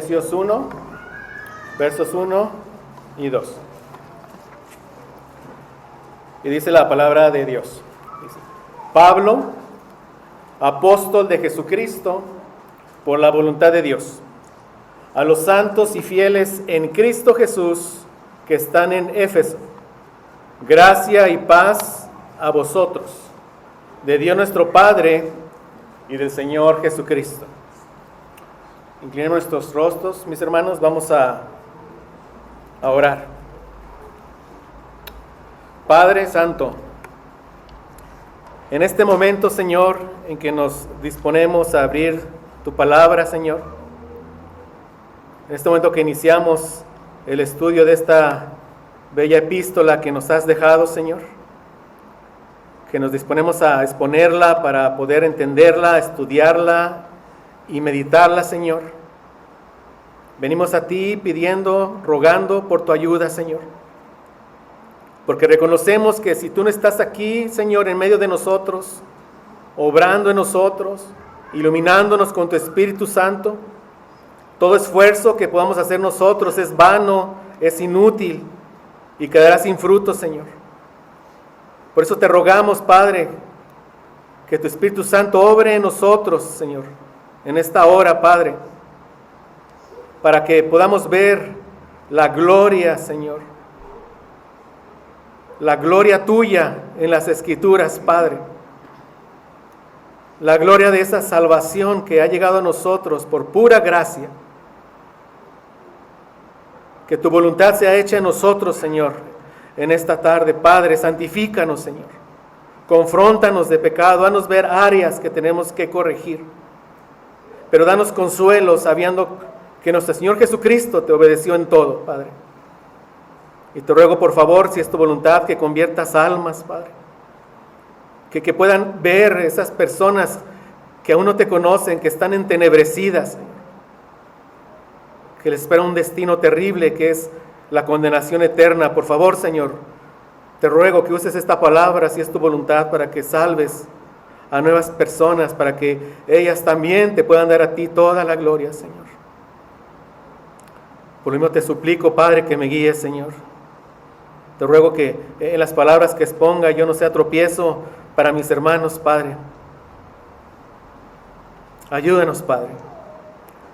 Efesios 1, versos 1 y 2. Y dice la palabra de Dios. Dice, Pablo, apóstol de Jesucristo, por la voluntad de Dios, a los santos y fieles en Cristo Jesús que están en Éfeso, gracia y paz a vosotros, de Dios nuestro Padre y del Señor Jesucristo. Inclinemos nuestros rostros, mis hermanos, vamos a orar. Padre Santo, en este momento, Señor, en que nos disponemos a abrir tu palabra, Señor, en este momento que iniciamos el estudio de esta bella epístola que nos has dejado, Señor, que nos disponemos a exponerla para poder entenderla, estudiarla y meditarla, Señor. Venimos a ti pidiendo, rogando por tu ayuda, Señor, porque reconocemos que si tú no estás aquí, Señor, en medio de nosotros, obrando en nosotros, iluminándonos con tu Espíritu Santo, todo esfuerzo que podamos hacer nosotros es vano, es inútil y quedará sin fruto, Señor. Por eso te rogamos, Padre, que tu Espíritu Santo obre en nosotros, Señor, en esta hora, Padre, para que podamos ver la gloria, Señor, la gloria tuya en las Escrituras, Padre, la gloria de esa salvación que ha llegado a nosotros por pura gracia. Que tu voluntad sea hecha en nosotros, Señor, en esta tarde. Padre, santifícanos, Señor. Confróntanos de pecado, haznos ver áreas que tenemos que corregir. Pero danos consuelo sabiendo que nuestro Señor Jesucristo te obedeció en todo, Padre. Y te ruego, por favor, si es tu voluntad, que conviertas almas, Padre. Que puedan ver esas personas que aún no te conocen, que están entenebrecidas, Señor, que les espera un destino terrible que es la condenación eterna. Por favor, Señor, te ruego que uses esta palabra, si es tu voluntad, para que salves a nuevas personas, para que ellas también te puedan dar a ti toda la gloria, Señor. Por lo mismo te suplico, Padre, que me guíes, Señor. Te ruego que en las palabras que exponga yo no sea tropiezo para mis hermanos, Padre. Ayúdanos, Padre.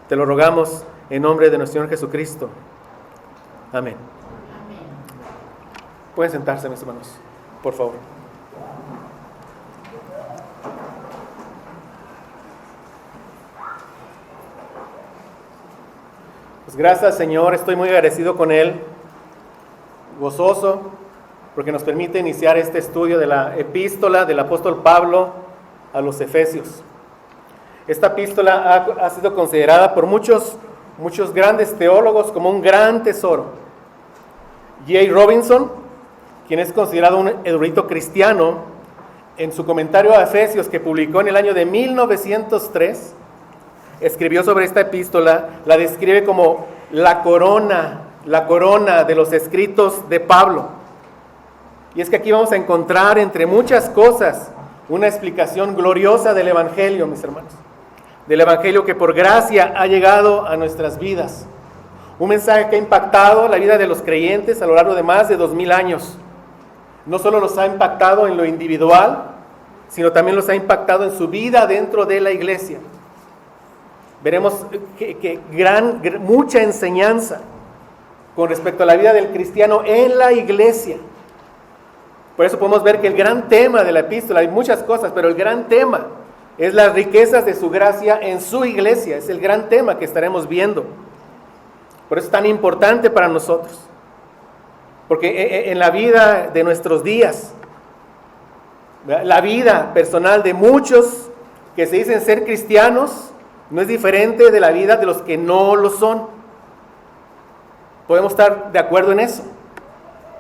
Te lo rogamos en nombre de nuestro Señor Jesucristo. Amén. Pueden sentarse, mis hermanos, por favor. Pues gracias, Señor, estoy muy agradecido con Él, gozoso, porque nos permite iniciar este estudio de la epístola del apóstol Pablo a los Efesios. Esta epístola ha sido considerada por muchos grandes teólogos como un gran tesoro. J. Robinson, quien es considerado un erudito cristiano, en su comentario a Efesios que publicó en el año de 1903, escribió sobre esta epístola, la describe como la corona de los escritos de Pablo. Y es que aquí vamos a encontrar, entre muchas cosas, una explicación gloriosa del Evangelio, mis hermanos. Del Evangelio que por gracia ha llegado a nuestras vidas. Un mensaje que ha impactado la vida de los creyentes a lo largo de más de 2000 años. No solo los ha impactado en lo individual, sino también los ha impactado en su vida dentro de la iglesia. Veremos que mucha enseñanza con respecto a la vida del cristiano en la iglesia. Por eso podemos ver que el gran tema de la epístola, hay muchas cosas, pero el gran tema es las riquezas de su gracia en su iglesia. Es el gran tema que estaremos viendo. Por eso es tan importante para nosotros. Porque en la vida de nuestros días, la vida personal de muchos que se dicen ser cristianos, no es diferente de la vida de los que no lo son. Podemos estar de acuerdo en eso.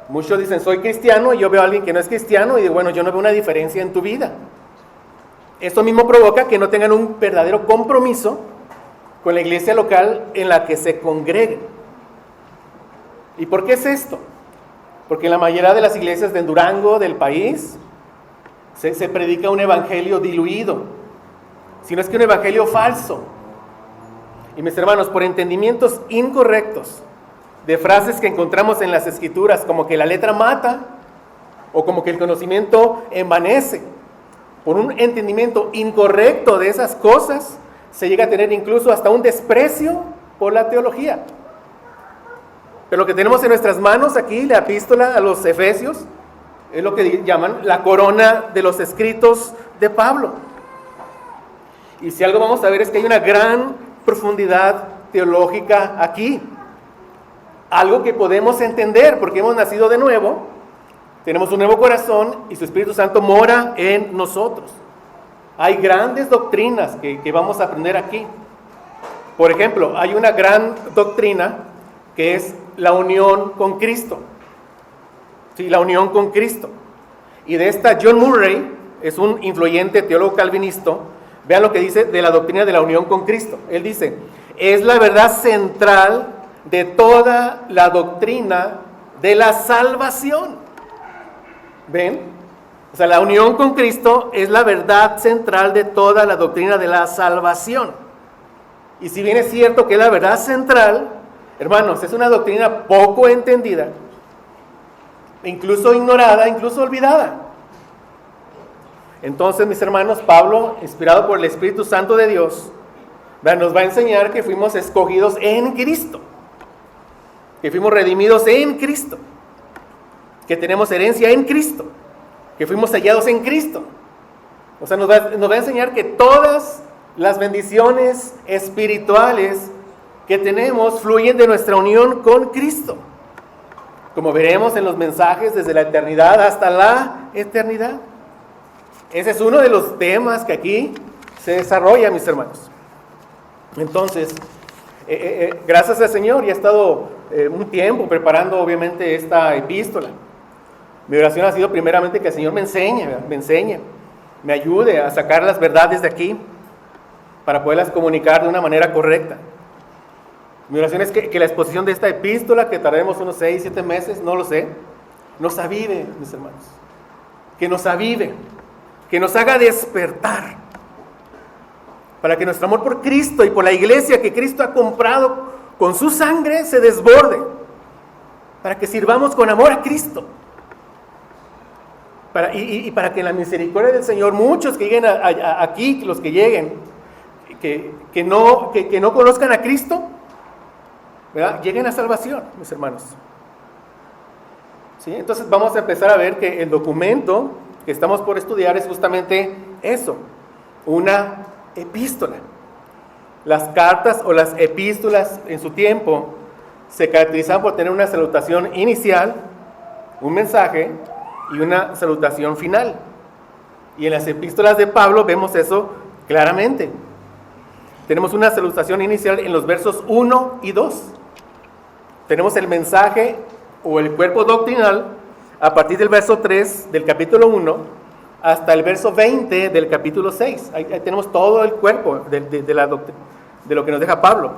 Muchos dicen, soy cristiano, y yo veo a alguien que no es cristiano, y digo, bueno, yo no veo una diferencia en tu vida. Esto mismo provoca que no tengan un verdadero compromiso con la iglesia local en la que se congreguen. ¿Y por qué es esto? Porque en la mayoría de las iglesias de Durango, del país, se predica un evangelio diluido, sino es que un evangelio falso. Y mis hermanos, por entendimientos incorrectos de frases que encontramos en las Escrituras, como que la letra mata, o como que el conocimiento envanece, por un entendimiento incorrecto de esas cosas, se llega a tener incluso hasta un desprecio por la teología. Pero lo que tenemos en nuestras manos aquí, la epístola a los Efesios, es lo que llaman la corona de los escritos de Pablo. Y si algo vamos a ver es que hay una gran profundidad teológica aquí. Algo que podemos entender porque hemos nacido de nuevo, tenemos un nuevo corazón y su Espíritu Santo mora en nosotros. Hay grandes doctrinas que vamos a aprender aquí. Por ejemplo, hay una gran doctrina que es la unión con Cristo. Sí, la unión con Cristo. Y de esta John Murray, es un influyente teólogo calvinista. Vean lo que dice de la doctrina de la unión con Cristo. Él dice, es la verdad central de toda la doctrina de la salvación. ¿Ven? O sea, la unión con Cristo es la verdad central de toda la doctrina de la salvación. Y si bien es cierto que es la verdad central, hermanos, es una doctrina poco entendida, incluso ignorada, incluso olvidada. Entonces, mis hermanos, Pablo, inspirado por el Espíritu Santo de Dios, nos va a enseñar que fuimos escogidos en Cristo, que fuimos redimidos en Cristo, que tenemos herencia en Cristo, que fuimos sellados en Cristo. O sea, nos va a enseñar que todas las bendiciones espirituales que tenemos fluyen de nuestra unión con Cristo, como veremos en los mensajes desde la eternidad hasta la eternidad. Ese es uno de los temas que aquí se desarrolla, mis hermanos. Entonces, gracias al Señor, ya he estado un tiempo preparando obviamente esta epístola. Mi oración ha sido primeramente que el Señor me enseñe, me ayude a sacar las verdades de aquí para poderlas comunicar de una manera correcta. Mi oración es que la exposición de esta epístola, que tardaremos unos 6, 7 meses, no lo sé, nos avive, mis hermanos, que nos avive, que nos haga despertar, para que nuestro amor por Cristo y por la iglesia que Cristo ha comprado con su sangre se desborde, para que sirvamos con amor a Cristo, y para que en la misericordia del Señor muchos que lleguen aquí, los que lleguen, que no conozcan a Cristo, ¿verdad?, lleguen a salvación, mis hermanos. ¿Sí? Entonces vamos a empezar a ver que el documento que estamos por estudiar es justamente eso, una epístola. Las cartas o las epístolas en su tiempo se caracterizan por tener una salutación inicial, un mensaje y una salutación final. Y en las epístolas de Pablo vemos eso claramente. Tenemos una salutación inicial en los versos 1 y 2. Tenemos el mensaje o el cuerpo doctrinal a partir del verso 3 del capítulo 1 hasta el verso 20 del capítulo 6. Ahí tenemos todo el cuerpo de lo que nos deja Pablo.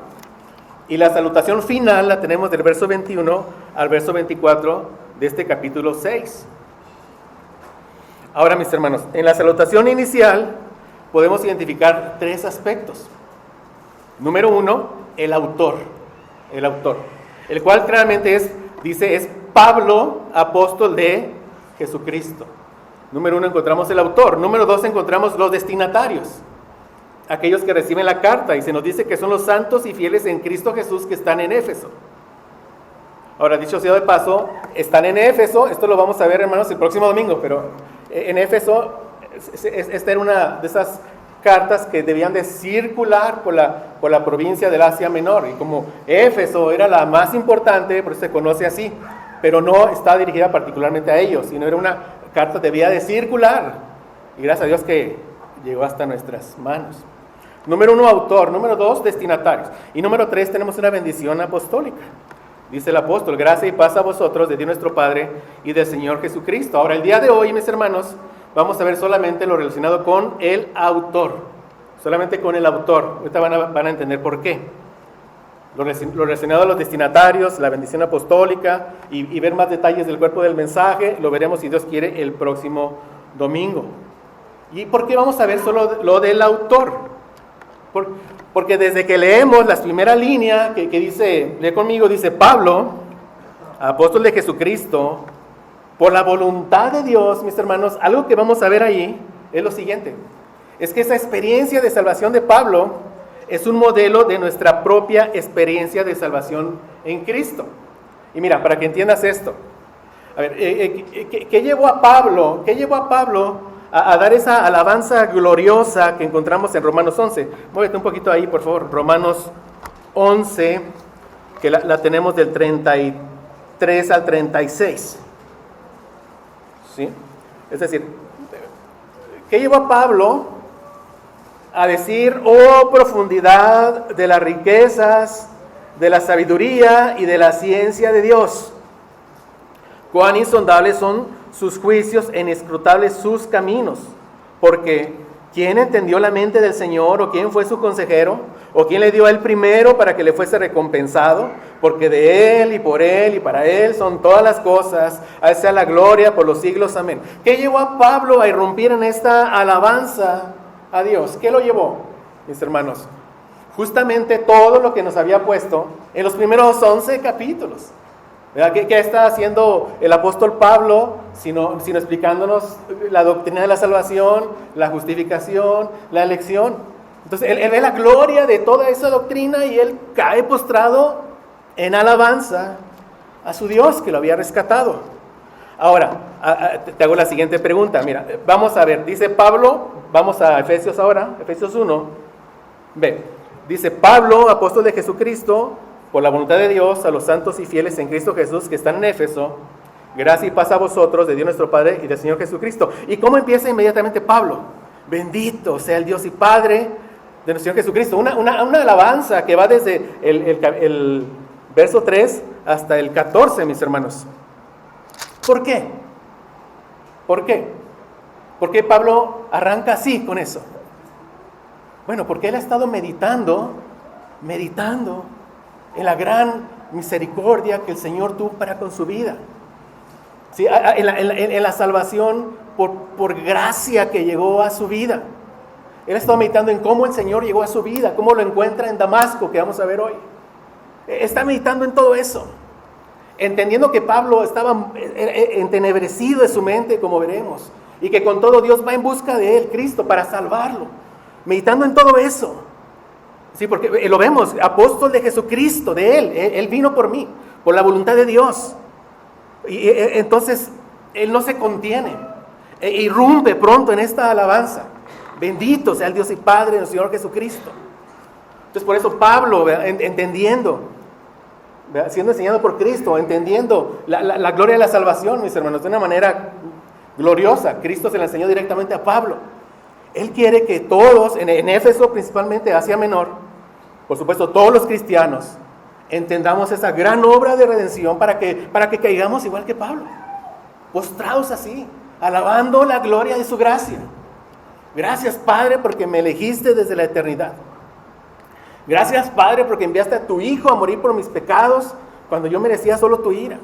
Y la salutación final la tenemos del verso 21 al verso 24 de este capítulo 6. Ahora, mis hermanos, en la salutación inicial podemos identificar 3 aspectos. Número 1, el autor, el cual claramente es Pablo, apóstol de Jesucristo. Número 1 encontramos el autor. Número 2 encontramos los destinatarios, aquellos que reciben la carta, y se nos dice que son los santos y fieles en Cristo Jesús que están en Éfeso. Ahora, dicho sea de paso, están en Éfeso, esto lo vamos a ver, hermanos, el próximo domingo, pero en Éfeso, esta era una de esas cartas que debían de circular por la provincia del Asia Menor, y como Éfeso era la más importante, por eso se conoce así, pero no está dirigida particularmente a ellos, sino era una carta que debía de circular, y gracias a Dios que llegó hasta nuestras manos. Número 1, autor. Número 2, destinatarios. Y número 3, tenemos una bendición apostólica. Dice el apóstol: gracia y paz a vosotros de Dios nuestro Padre y del Señor Jesucristo. Ahora, el día de hoy, mis hermanos, vamos a ver solamente lo relacionado con el autor. Solamente con el autor. Ahorita van a entender por qué. Lo relacionado a los destinatarios, la bendición apostólica y ver más detalles del cuerpo del mensaje, lo veremos, si Dios quiere, el próximo domingo. ¿Y por qué vamos a ver solo lo del autor? Porque desde que leemos la primera línea que dice, lee conmigo, dice Pablo, apóstol de Jesucristo, por la voluntad de Dios, mis hermanos, algo que vamos a ver ahí es lo siguiente. Es que esa experiencia de salvación de Pablo es un modelo de nuestra propia experiencia de salvación en Cristo. Y mira, para que entiendas esto, a ver, ¿qué llevó a Pablo? ¿Qué llevó a Pablo a dar esa alabanza gloriosa que encontramos en Romanos 11? Muévete un poquito ahí, por favor. Romanos 11, que la tenemos del 33 al 36. ¿Sí? Es decir, ¿qué llevó a Pablo a decir, oh profundidad de las riquezas, de la sabiduría y de la ciencia de Dios? Cuán insondables son sus juicios, e inescrutables sus caminos. Porque ¿quién entendió la mente del Señor? ¿O quién fue su consejero? ¿O quién le dio a él primero para que le fuese recompensado? Porque de él y por él y para él son todas las cosas. A él sea la gloria por los siglos. Amén. ¿Qué llevó a Pablo a irrumpir en esta alabanza a Dios? ¿Qué lo llevó, mis hermanos? Justamente todo lo que nos había puesto en los primeros 11 capítulos. ¿Qué está haciendo el apóstol Pablo? Sino explicándonos la doctrina de la salvación, la justificación, la elección. Entonces, él ve la gloria de toda esa doctrina y él cae postrado en alabanza a su Dios que lo había rescatado. Ahora, te hago la siguiente pregunta. Mira, vamos a ver, dice Pablo, vamos a Efesios ahora, Efesios 1. Ve, dice Pablo, apóstol de Jesucristo, por la voluntad de Dios, a los santos y fieles en Cristo Jesús que están en Éfeso, gracia y paz a vosotros, de Dios nuestro Padre y del Señor Jesucristo. ¿Y cómo empieza inmediatamente Pablo? Bendito sea el Dios y Padre de nuestro Señor Jesucristo. Una alabanza que va desde el verso 3 hasta el 14, mis hermanos. ¿Por qué? ¿Por qué? ¿Por qué Pablo arranca así con eso? Bueno, porque él ha estado meditando en la gran misericordia que el Señor tuvo para con su vida. ¿Sí? En la salvación por gracia que llegó a su vida. Él ha estado meditando en cómo el Señor llegó a su vida, cómo lo encuentra en Damasco, que vamos a ver hoy. Está meditando en todo eso, entendiendo que Pablo estaba entenebrecido de su mente, como veremos, y que con todo Dios va en busca de él, Cristo, para salvarlo. Meditando en todo eso. Sí, porque lo vemos, apóstol de Jesucristo, de él vino por mí, por la voluntad de Dios. Y entonces, él no se contiene, irrumpe pronto en esta alabanza. Bendito sea el Dios y Padre del Señor Jesucristo. Entonces, por eso Pablo, entendiendo, siendo enseñado por Cristo, entendiendo la gloria de la salvación, mis hermanos, de una manera gloriosa. Cristo se la enseñó directamente a Pablo. Él quiere que todos, en Éfeso principalmente, Asia Menor, por supuesto todos los cristianos, entendamos esa gran obra de redención para que caigamos igual que Pablo, postrados así, alabando la gloria de su gracia. Gracias, Padre, porque me elegiste desde la eternidad. Gracias, Padre, porque enviaste a tu Hijo a morir por mis pecados cuando yo merecía solo tu ira.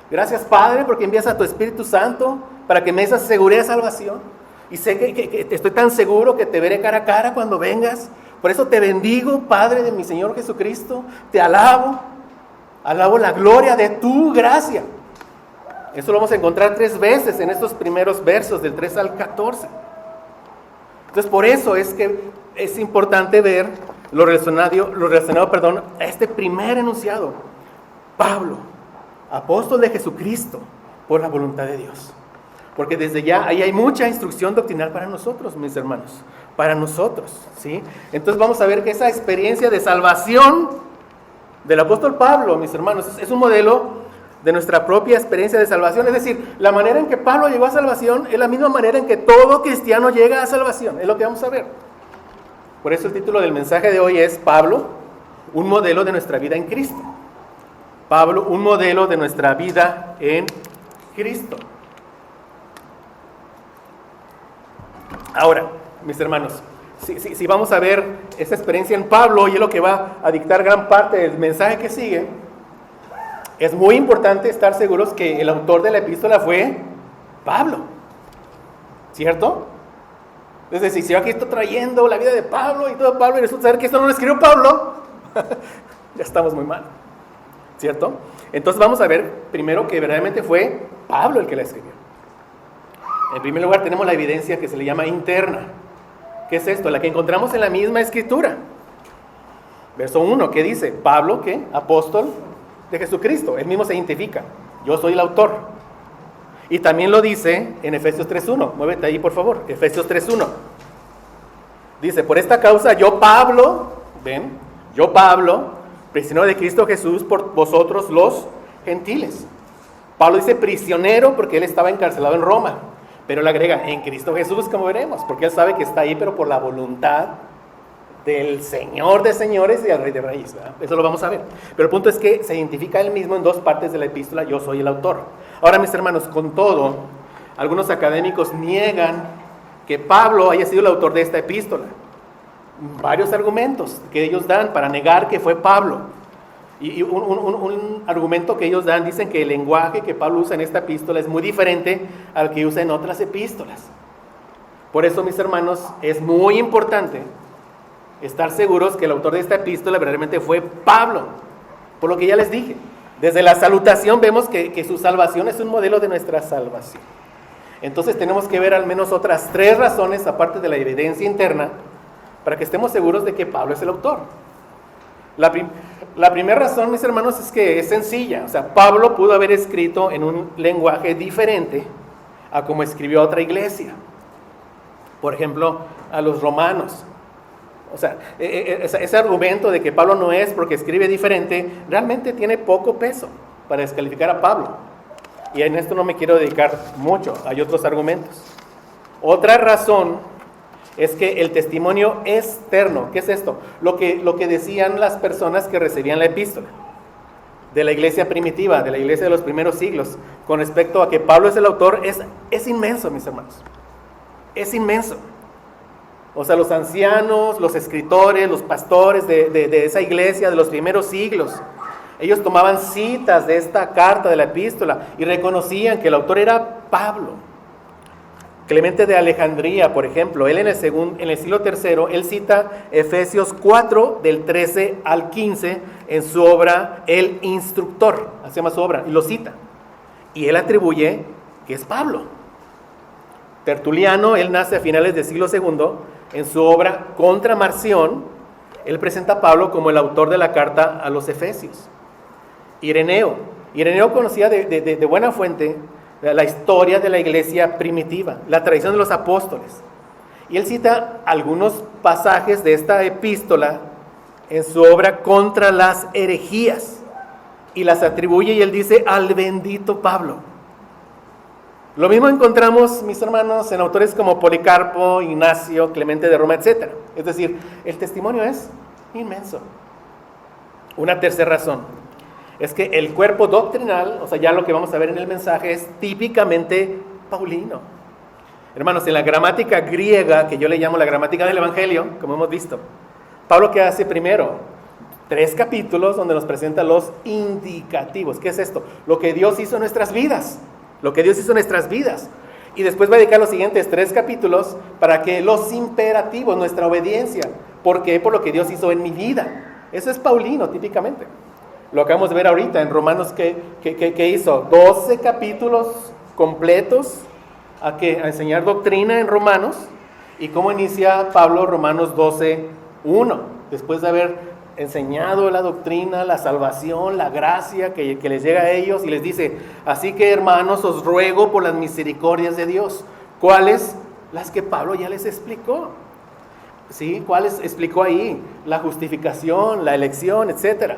Gracias, Padre, porque envías a tu Espíritu Santo para que me des esa seguridad de salvación. Y sé que estoy tan seguro que te veré cara a cara cuando vengas. Por eso te bendigo, Padre de mi Señor Jesucristo. Te alabo la gloria de tu gracia. Eso lo vamos a encontrar 3 veces en estos primeros versos, del 3 al 14. Entonces, por eso es que es importante ver lo relacionado a este primer enunciado. Pablo, apóstol de Jesucristo, por la voluntad de Dios. Porque desde ya ahí hay mucha instrucción doctrinal para nosotros, mis hermanos, para nosotros, ¿sí? Entonces vamos a ver que esa experiencia de salvación del apóstol Pablo, mis hermanos, es un modelo de nuestra propia experiencia de salvación. Es decir, la manera en que Pablo llegó a salvación es la misma manera en que todo cristiano llega a salvación, es lo que vamos a ver. Por eso el título del mensaje de hoy es Pablo, un modelo de nuestra vida en Cristo. Pablo, un modelo de nuestra vida en Cristo. Ahora, mis hermanos, si vamos a ver esta experiencia en Pablo, y es lo que va a dictar gran parte del mensaje que sigue, es muy importante estar seguros que el autor de la epístola fue Pablo, ¿cierto? Es decir, si yo aquí estoy trayendo la vida de Pablo y todo Pablo y resulta saber que esto no lo escribió Pablo, ya estamos muy mal, ¿cierto? Entonces vamos a ver primero que verdaderamente fue Pablo el que la escribió. En primer lugar tenemos la evidencia que se le llama interna. ¿Qué es esto? La que encontramos en la misma escritura. Verso 1, ¿qué dice? Pablo, ¿qué? Apóstol de Jesucristo. Él mismo se identifica. Yo soy el autor. Y también lo dice en Efesios 3.1. Muévete ahí, por favor. Efesios 3.1. Dice, por esta causa yo Pablo, ven, yo Pablo, prisionero de Cristo Jesús por vosotros los gentiles. Pablo dice prisionero porque él estaba encarcelado en Roma. Pero le agrega, en Cristo Jesús, como veremos, porque él sabe que está ahí, pero por la voluntad del Señor de señores y del Rey de reyes, ¿verdad? Eso lo vamos a ver. Pero el punto es que se identifica él mismo en dos partes de la epístola, yo soy el autor. Ahora, mis hermanos, con todo, algunos académicos niegan que Pablo haya sido el autor de esta epístola. Varios argumentos que ellos dan para negar que fue Pablo. Y un argumento que ellos dan, dicen que el lenguaje que Pablo usa en esta epístola es muy diferente al que usa en otras epístolas. Por eso, mis hermanos, es muy importante estar seguros que el autor de esta epístola verdaderamente fue Pablo. Por lo que ya les dije, desde la salutación vemos que su salvación es un modelo de nuestra salvación. Entonces tenemos que ver al menos otras tres razones, aparte de la evidencia interna, para que estemos seguros de que Pablo es el autor. La primera razón, mis hermanos, es que es sencilla. O sea, Pablo pudo haber escrito en un lenguaje diferente a como escribió a otra iglesia. Por ejemplo, a los romanos. O sea, ese argumento de que Pablo no es porque escribe diferente, realmente tiene poco peso para descalificar a Pablo. Y en esto no me quiero dedicar mucho, hay otros argumentos. Otra razón es que el testimonio externo, ¿qué es esto? Lo que decían las personas que recibían la epístola de la iglesia primitiva, de la iglesia de los primeros siglos, con respecto a que Pablo es el autor, es inmenso, mis hermanos. Es inmenso. O sea, los ancianos, los escritores, los pastores de esa iglesia de los primeros siglos, ellos tomaban citas de esta carta de la epístola y reconocían que el autor era Pablo. Clemente de Alejandría, por ejemplo, él en el siglo III, él cita Efesios 4, del 13 al 15, en su obra El Instructor, así se llama su obra, y lo cita. Y él atribuye que es Pablo. Tertuliano, él nace a finales del siglo II, en su obra Contra Marción, él presenta a Pablo como el autor de la carta a los Efesios. Ireneo conocía de buena fuente la historia de la iglesia primitiva, la tradición de los apóstoles. Y él cita algunos pasajes de esta epístola en su obra Contra las herejías y las atribuye, y él dice, al bendito Pablo. Lo mismo encontramos, mis hermanos, en autores como Policarpo, Ignacio, Clemente de Roma, etc. Es decir, el testimonio es inmenso. Una tercera razón es que el cuerpo doctrinal, o sea, ya lo que vamos a ver en el mensaje, es típicamente paulino. Hermanos, en la gramática griega, que yo le llamo la gramática del Evangelio, como hemos visto, Pablo, ¿qué hace primero? 3 capítulos donde nos presenta los indicativos. ¿Qué es esto? Lo que Dios hizo en nuestras vidas. Lo que Dios hizo en nuestras vidas. Y después va a dedicar los siguientes 3 capítulos para que los imperativos, nuestra obediencia. ¿Por qué? Por lo que Dios hizo en mi vida. Eso es paulino, típicamente. Lo acabamos de ver ahorita en Romanos, que hizo 12 capítulos completos a enseñar doctrina en Romanos. ¿Y cómo inicia Pablo Romanos 12:1? Después de haber enseñado la doctrina, la salvación, la gracia que les llega a ellos, y les dice, así que hermanos, os ruego por las misericordias de Dios. ¿Cuáles? Las que Pablo ya les explicó. ¿Sí? ¿Cuáles explicó ahí? La justificación, la elección, etcétera.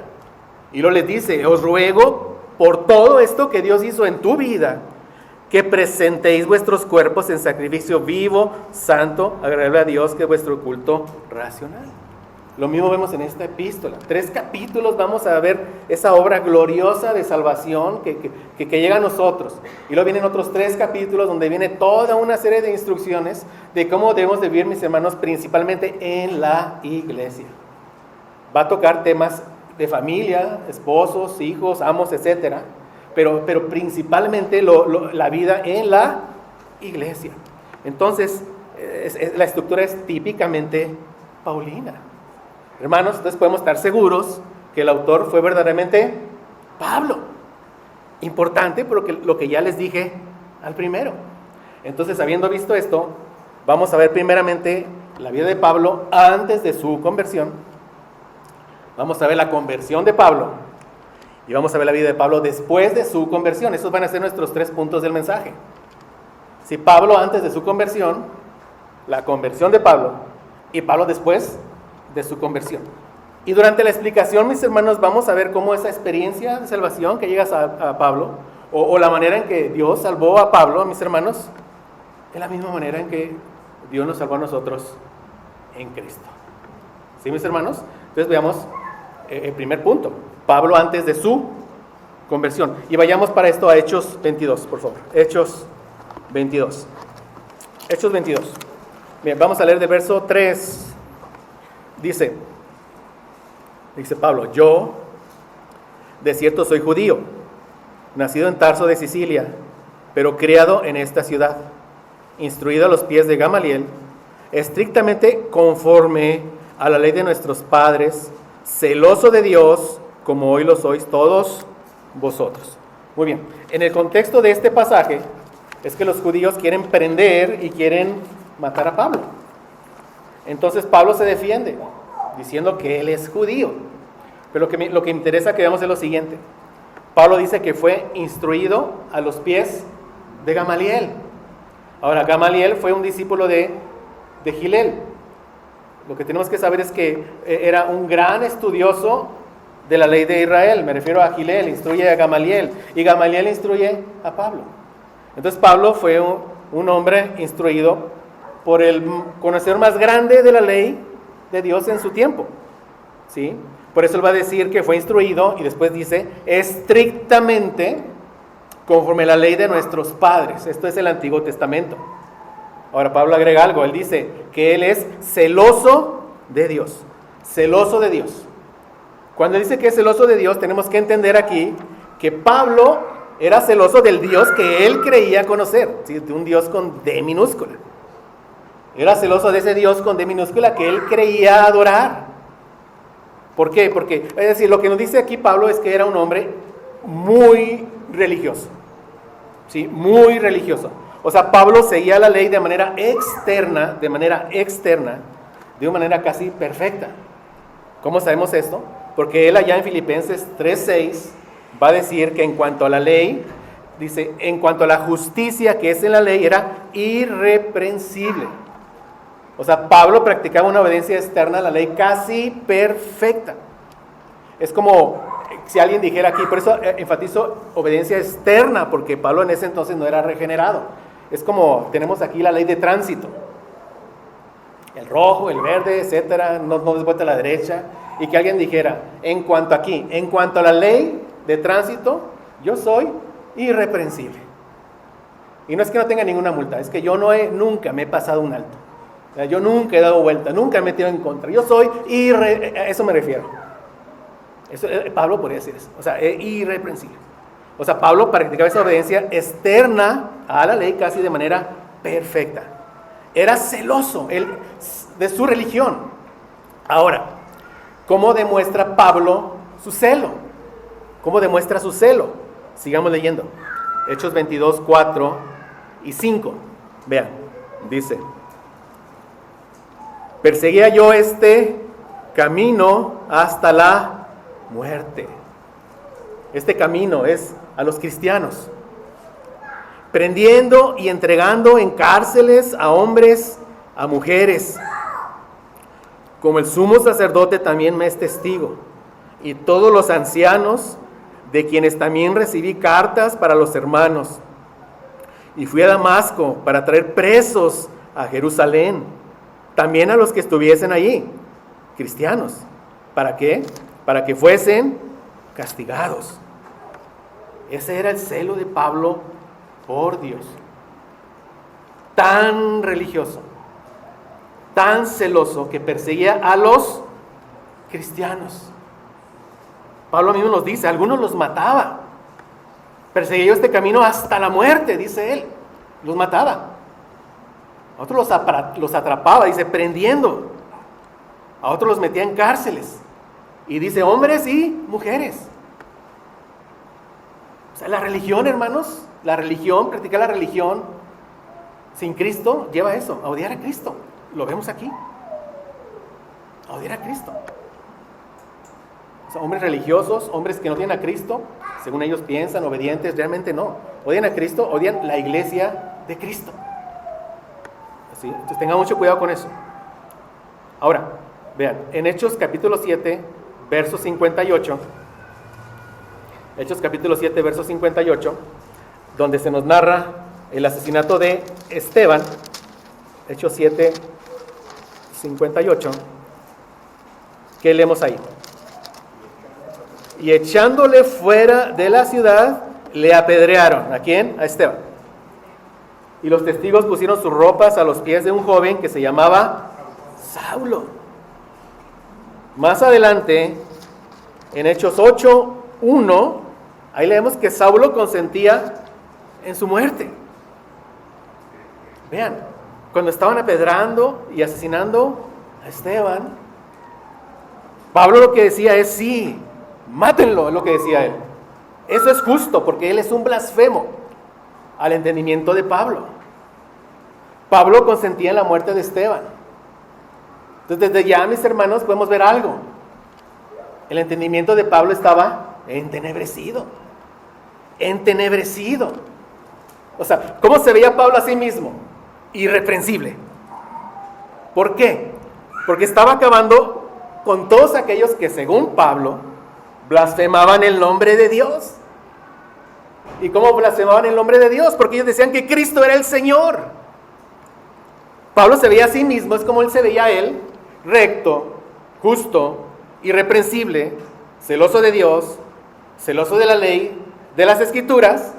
Y luego les dice, os ruego por todo esto que Dios hizo en tu vida, que presentéis vuestros cuerpos en sacrificio vivo, santo, agradable a Dios, que es vuestro culto racional. Lo mismo vemos en esta epístola. 3 capítulos vamos a ver esa obra gloriosa de salvación que llega a nosotros. Y luego vienen otros 3 capítulos donde viene toda una serie de instrucciones de cómo debemos de vivir, mis hermanos, principalmente en la iglesia. Va a tocar temas de familia, esposos, hijos, amos, etcétera, pero principalmente la vida en la iglesia. Entonces, La estructura es típicamente paulina. Hermanos, entonces podemos estar seguros que el autor fue verdaderamente Pablo. Importante, porque lo que ya les dije al primero. Entonces, habiendo visto esto, vamos a ver primeramente la vida de Pablo antes de su conversión. Vamos a ver la conversión de Pablo. Y vamos a ver la vida de Pablo después de su conversión. Esos van a ser nuestros 3 puntos del mensaje. Si Pablo antes de su conversión, la conversión de Pablo, y Pablo después de su conversión. Y durante la explicación, mis hermanos, vamos a ver cómo esa experiencia de salvación que llega a Pablo, o la manera en que Dios salvó a Pablo, mis hermanos, es la misma manera en que Dios nos salvó a nosotros en Cristo. ¿Sí, mis hermanos? Entonces veamos el primer punto. Pablo antes de su conversión. Y vayamos para esto a Hechos 22, por favor. Hechos 22. Hechos 22. Bien, vamos a leer de verso 3. Dice Pablo: yo de cierto soy judío, nacido en Tarso de Sicilia, pero criado en esta ciudad, instruido a los pies de Gamaliel, estrictamente conforme a la ley de nuestros padres, celoso de Dios, como hoy lo sois todos vosotros. Muy bien, en el contexto de este pasaje es que los judíos quieren prender y quieren matar a Pablo. Entonces Pablo se defiende diciendo que él es judío. Pero lo que interesa que veamos es lo siguiente. Pablo dice que fue instruido a los pies de Gamaliel. Ahora, Gamaliel fue un discípulo de Gilel. Lo que tenemos que saber es que era un gran estudioso de la ley de Israel. Me refiero a Gilel, instruye a Gamaliel, y Gamaliel instruye a Pablo. Entonces Pablo fue un hombre instruido por el conocedor más grande de la ley de Dios en su tiempo, ¿sí? Por eso él va a decir que fue instruido, y después dice, estrictamente conforme a la ley de nuestros padres. Esto es el Antiguo Testamento. Ahora Pablo agrega algo, él dice que él es celoso de Dios, celoso de Dios. Cuando dice que es celoso de Dios, tenemos que entender aquí que Pablo era celoso del Dios que él creía conocer, ¿sí? De un Dios con D minúscula. Era celoso de ese Dios con D minúscula que él creía adorar. ¿Por qué? Porque, es decir, lo que nos dice aquí Pablo es que era un hombre muy religioso, ¿sí? Muy religioso. O sea, Pablo seguía la ley de manera externa, de una manera casi perfecta. ¿Cómo sabemos esto? Porque él allá en Filipenses 3:6 va a decir que en cuanto a la ley, dice, en cuanto a la justicia que es en la ley, era irreprensible. O sea, Pablo practicaba una obediencia externa a la ley casi perfecta. Es como si alguien dijera aquí, por eso enfatizo obediencia externa, porque Pablo en ese entonces no era regenerado. Es como tenemos aquí la ley de tránsito. El rojo, el verde, etcétera, no des vuelta a la derecha. Y que alguien dijera, en cuanto a la ley de tránsito, yo soy irreprensible. Y no es que no tenga ninguna multa, es que yo nunca me he pasado un alto. O sea, yo nunca he dado vuelta, nunca he metido en contra. Yo soy a eso me refiero. Eso, Pablo podría decir eso, o sea, irreprensible. O sea, Pablo practicaba esa obediencia externa a la ley casi de manera perfecta. Era celoso de su religión. Ahora, ¿cómo demuestra Pablo su celo? ¿Cómo demuestra su celo? Sigamos leyendo. Hechos 22, 4 y 5. Vean, dice: perseguía yo este camino hasta la muerte. Este camino es a los cristianos, prendiendo y entregando en cárceles a hombres, a mujeres, como el sumo sacerdote también me es testigo, y todos los ancianos, de quienes también recibí cartas para los hermanos. Y fui a Damasco para traer presos a Jerusalén, también a los que estuviesen allí, cristianos. ¿Para qué? Para que fuesen castigados. Ese era el celo de Pablo por Dios. Tan religioso, tan celoso, que perseguía a los cristianos. Pablo mismo nos dice, algunos los mataba. Perseguía yo este camino hasta la muerte, dice él. Los mataba. A otros los atrapaba, dice, prendiendo. A otros los metía en cárceles. Y dice, hombres y mujeres. O sea, la religión, hermanos, practicar la religión sin Cristo lleva a eso, a odiar a Cristo. Lo vemos aquí. A odiar a Cristo. O sea, hombres religiosos, hombres que no tienen a Cristo, según ellos piensan, obedientes, realmente no. Odian a Cristo, odian la iglesia de Cristo. ¿Sí? Entonces tengan mucho cuidado con eso. Ahora, vean, en Hechos capítulo 7, verso 58, Hechos capítulo 7, verso 58, donde se nos narra el asesinato de Esteban, Hechos 7, 58, ¿qué leemos ahí? Y echándole fuera de la ciudad, le apedrearon. ¿A quién? A Esteban. Y los testigos pusieron sus ropas a los pies de un joven que se llamaba Saulo. Más adelante, en Hechos 8:1, ahí leemos que Saulo consentía en su muerte. Vean, cuando estaban apedrando y asesinando a Esteban, Pablo lo que decía es, sí, mátenlo, es lo que decía él. Eso es justo, porque él es un blasfemo al entendimiento de Pablo. Pablo consentía en la muerte de Esteban. Entonces, desde ya, mis hermanos, podemos ver algo. El entendimiento de Pablo estaba entenebrecido. Entenebrecido. O sea, ¿cómo se veía Pablo a sí mismo? Irreprensible. ¿Por qué? Porque estaba acabando con todos aquellos que, según Pablo, blasfemaban el nombre de Dios. ¿Y cómo blasfemaban el nombre de Dios? Porque ellos decían que Cristo era el Señor. Pablo se veía a sí mismo, es como él se veía a él, recto, justo, irreprensible, celoso de Dios, celoso de la ley, de las Escrituras.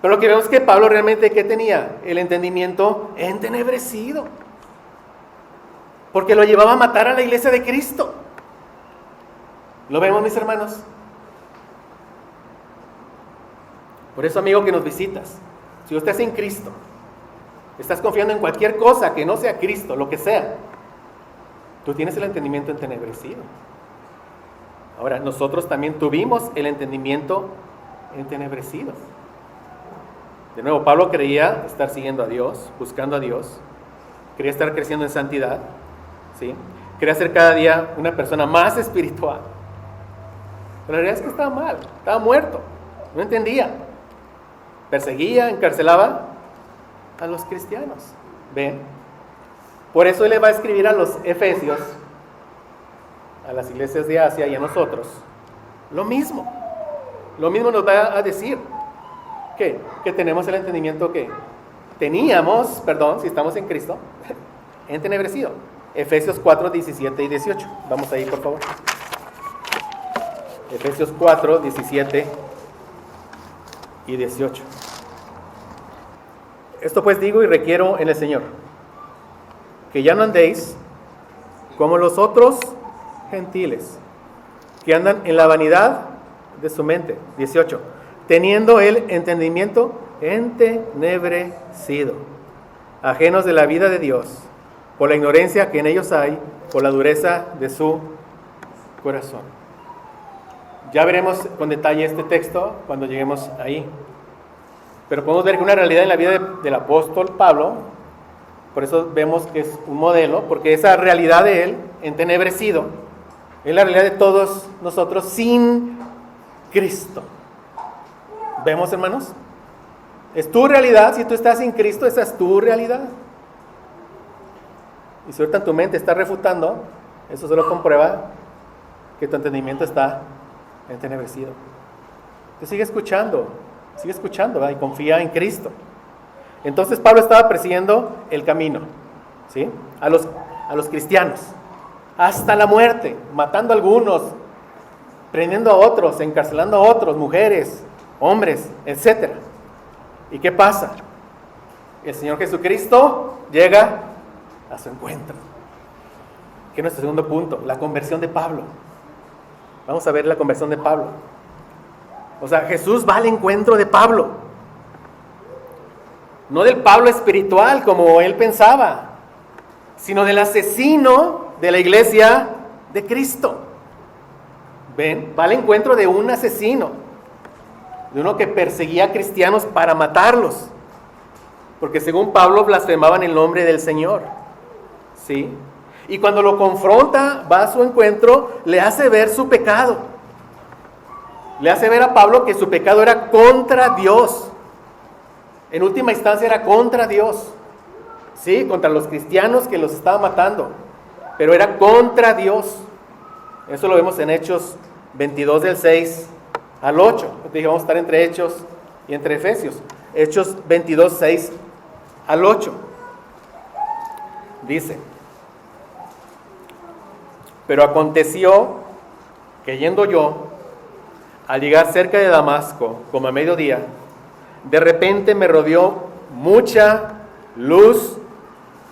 Pero lo que vemos es que Pablo realmente, ¿qué tenía? El entendimiento entenebrecido. Porque lo llevaba a matar a la iglesia de Cristo. ¿Lo vemos, mis hermanos? Por eso, amigo que nos visitas, si usted es en Cristo, estás confiando en cualquier cosa que no sea Cristo, lo que sea, tú tienes el entendimiento entenebrecido. Ahora, nosotros también tuvimos el entendimiento entenebrecido. De nuevo, Pablo creía estar siguiendo a Dios, buscando a Dios, quería estar creciendo en santidad, ¿sí? Quería ser cada día una persona más espiritual. Pero la realidad es que estaba mal, estaba muerto, no entendía. Perseguía, encarcelaba a los cristianos. ¿Ven? Por eso él le va a escribir a los efesios, a las iglesias de Asia y a nosotros, lo mismo. Lo mismo nos va a decir. ¿Qué? Que tenemos el entendimiento que teníamos, si estamos en Cristo, entenebrecido. Efesios 4, 17 y 18. Vamos ahí, por favor. Efesios 4, 17 y 18. Esto pues digo y requiero en el Señor, que ya no andéis como los otros gentiles, que andan en la vanidad de su mente. 18. Teniendo el entendimiento entenebrecido, ajenos de la vida de Dios, por la ignorancia que en ellos hay, por la dureza de su corazón. Ya veremos con detalle este texto cuando lleguemos ahí. Pero podemos ver que una realidad en la vida del apóstol Pablo, por eso vemos que es un modelo, porque esa realidad de él, entenebrecido, es la realidad de todos nosotros sin Cristo. ¿Vemos, hermanos? Es tu realidad, si tú estás sin Cristo, esa es tu realidad. Y si ahorita en tu mente está refutando, eso solo comprueba que tu entendimiento está entenebrecido. Tú sigue escuchando, ¿verdad? Y confía en Cristo. Entonces Pablo estaba persiguiendo el camino, ¿sí? A los cristianos, hasta la muerte, matando a algunos, prendiendo a otros, encarcelando a otros, mujeres, hombres, etc. ¿Y qué pasa? El Señor Jesucristo llega a su encuentro. Que es nuestro segundo punto, la conversión de Pablo. Vamos a ver la conversión de Pablo. O sea, Jesús va al encuentro de Pablo. no del Pablo espiritual como él pensaba, sino del asesino de la iglesia de Cristo. ¿Ven? Va al encuentro de un asesino, de uno que perseguía a cristianos para matarlos, porque según Pablo blasfemaban el nombre del Señor. ¿Sí? Y cuando lo confronta, va a su encuentro, le hace ver su pecado. Le hace ver a Pablo que su pecado era contra Dios. En última instancia era contra Dios. Sí, contra los cristianos que los estaba matando. Pero era contra Dios. Eso lo vemos en Hechos 22 del 6 al 8. Dije, vamos a estar entre Hechos y entre Efesios. Hechos 22, 6 al 8. Dice: pero aconteció que yendo yo, al llegar cerca de Damasco, como a mediodía, de repente me rodeó mucha luz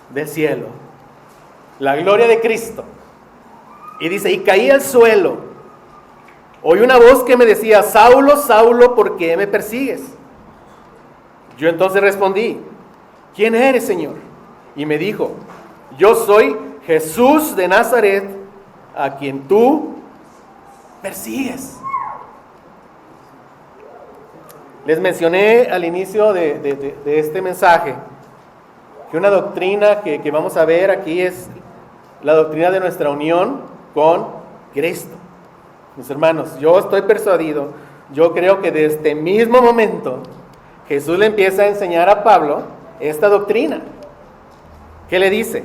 del cielo, la gloria de Cristo. Y dice, y caí al suelo. Oí una voz que me decía: Saulo, Saulo, ¿por qué me persigues? Yo entonces respondí: ¿quién eres, Señor? Y me dijo: yo soy Jesús de Nazaret, a quien tú persigues. Les mencioné al inicio de este mensaje que una doctrina que vamos a ver aquí es la doctrina de nuestra unión con Cristo. Mis hermanos, yo estoy persuadido, yo creo que desde este mismo momento Jesús le empieza a enseñar a Pablo esta doctrina. ¿Qué le dice?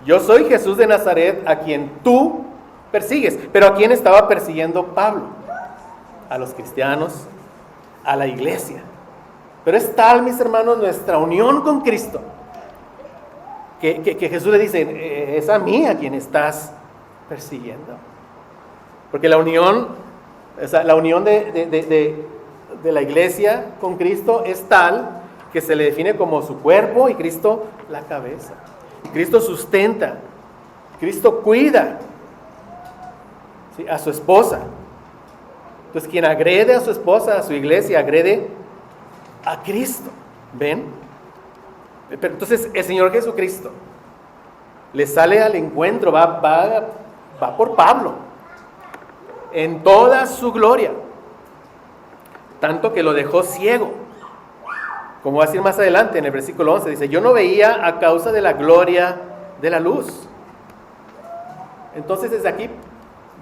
Yo soy Jesús de Nazaret, a quien tú persigues. ¿Pero a quién estaba persiguiendo Pablo? A los cristianos, a la iglesia. Pero es tal, mis hermanos, nuestra unión con Cristo, que Jesús le dice: es a mí a quien estás persiguiendo. Porque la unión, de la iglesia con Cristo es tal que se le define como su cuerpo y Cristo la cabeza. Cristo sustenta, Cristo cuida, ¿sí?, a su esposa. Entonces, quien agrede a su esposa, a su iglesia, agrede a Cristo. ¿Ven? Pero entonces, el Señor Jesucristo le sale al encuentro, va por Pablo en toda su gloria, tanto que lo dejó ciego. Como va a decir más adelante en el versículo 11, dice: yo no veía a causa de la gloria de la luz. Entonces, desde aquí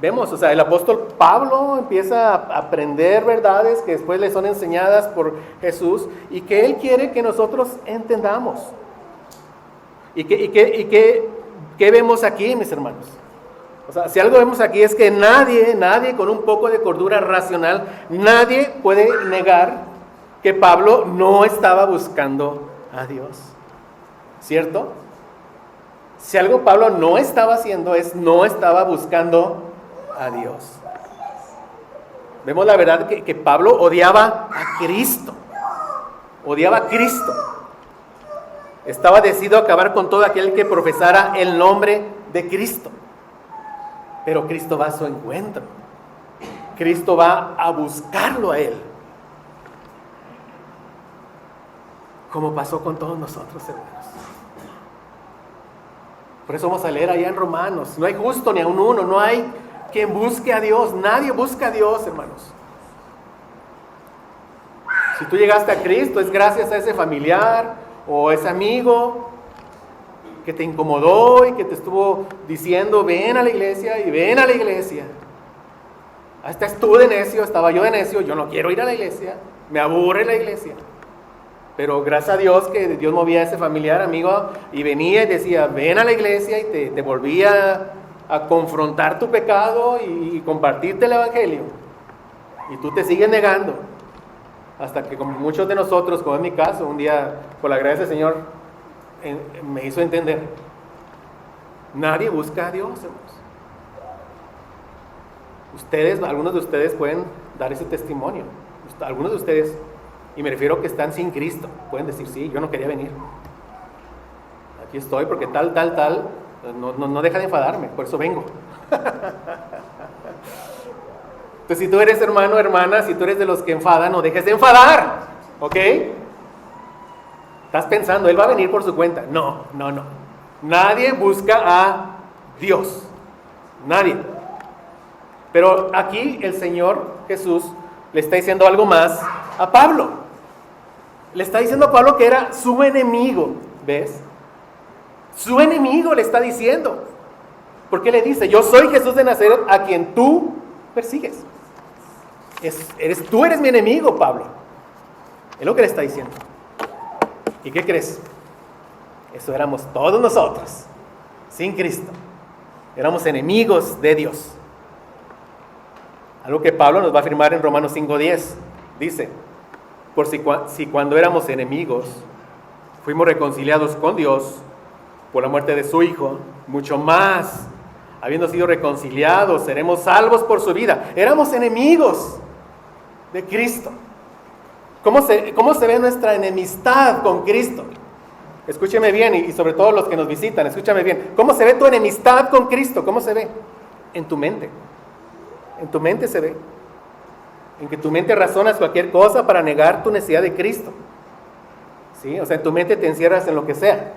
vemos, o sea, el apóstol Pablo empieza a aprender verdades que después le son enseñadas por Jesús y que él quiere que nosotros entendamos. ¿Y qué vemos aquí, mis hermanos? O sea, si algo vemos aquí es que nadie con un poco de cordura racional, nadie puede negar que Pablo no estaba buscando a Dios. ¿Cierto? Si algo Pablo no estaba haciendo no estaba buscando a Dios. Vemos la verdad que Pablo odiaba a Cristo. Odiaba a Cristo. Estaba decidido a acabar con todo aquel que profesara el nombre de Cristo. Pero Cristo va a su encuentro. Cristo va a buscarlo a él. Como pasó con todos nosotros, hermanos. Por eso vamos a leer allá en Romanos: no hay justo ni aun uno, no hay quien busque a Dios, nadie busca a Dios, hermanos. Si tú llegaste a Cristo, es gracias a ese familiar o ese amigo que te incomodó y que te estuvo diciendo: ven a la iglesia y ven a la iglesia. Estás tú de necio, estaba yo de necio, yo no quiero ir a la iglesia, me aburre la iglesia. Pero gracias a Dios que Dios movía a ese familiar, amigo, y venía y decía: ven a la iglesia, y te volvía a confrontar tu pecado y compartirte el evangelio. Y tú te sigues negando. Hasta que, como muchos de nosotros, como en mi caso, un día, por la gracia del Señor, me hizo entender: nadie busca a Dios, hermanos. Algunos de ustedes pueden dar ese testimonio. Algunos de ustedes, y me refiero que están sin Cristo, pueden decir: sí, yo no quería venir. Aquí estoy porque tal, no deja de enfadarme, por eso vengo. Entonces, si tú eres hermano o hermana, si tú eres de los que enfadan, no dejes de enfadar, ¿ok? Estás pensando, Él va a venir por su cuenta. No. Nadie busca a Dios. Nadie. Pero aquí el Señor Jesús le está diciendo algo más a Pablo. Le está diciendo a Pablo que era su enemigo. ¿Ves? Su enemigo le está diciendo. Porque le dice, yo soy Jesús de Nazaret a quien tú persigues. Tú eres mi enemigo, Pablo. Es lo que le está diciendo. ¿Y qué crees? Eso éramos todos nosotros, sin Cristo. Éramos enemigos de Dios. Algo que Pablo nos va a afirmar en Romanos 5:10. Dice, si cuando éramos enemigos, fuimos reconciliados con Dios por la muerte de su Hijo, mucho más, habiendo sido reconciliados, seremos salvos por su vida. Éramos enemigos de Cristo. ¿Cómo se ve nuestra enemistad con Cristo? Escúcheme bien, y sobre todo los que nos visitan, escúchame bien. ¿Cómo se ve tu enemistad con Cristo? ¿Cómo se ve? En tu mente. En tu mente se ve. En que tu mente razonas cualquier cosa para negar tu necesidad de Cristo. ¿Sí? O sea, en tu mente te encierras en lo que sea.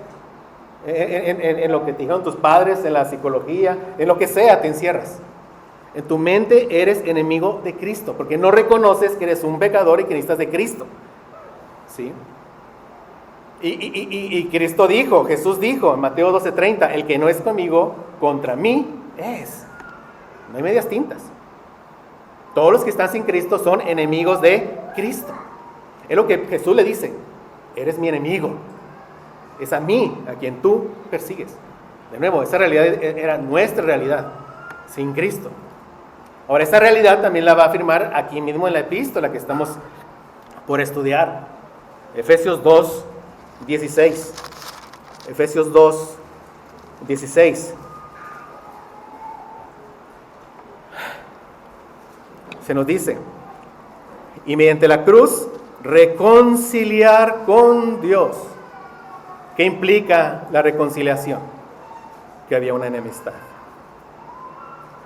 En lo que te dijeron tus padres, en la psicología, en lo que sea te encierras. En tu mente eres enemigo de Cristo, porque no reconoces que eres un pecador y que necesitas de Cristo. ¿Sí? Y Cristo dijo, Jesús dijo en Mateo 12:30, el que no es conmigo, contra mí es. No hay medias tintas. Todos los que están sin Cristo son enemigos de Cristo. Es lo que Jesús le dice, eres mi enemigo. Es a mí a quien tú persigues. De nuevo, esa realidad era nuestra realidad, sin Cristo. Ahora, esta realidad también la va a afirmar aquí mismo en la epístola que estamos por estudiar. Efesios 2:16. Efesios 2:16. Se nos dice, y mediante la cruz, reconciliar con Dios. ¿Qué implica la reconciliación? Que había una enemistad.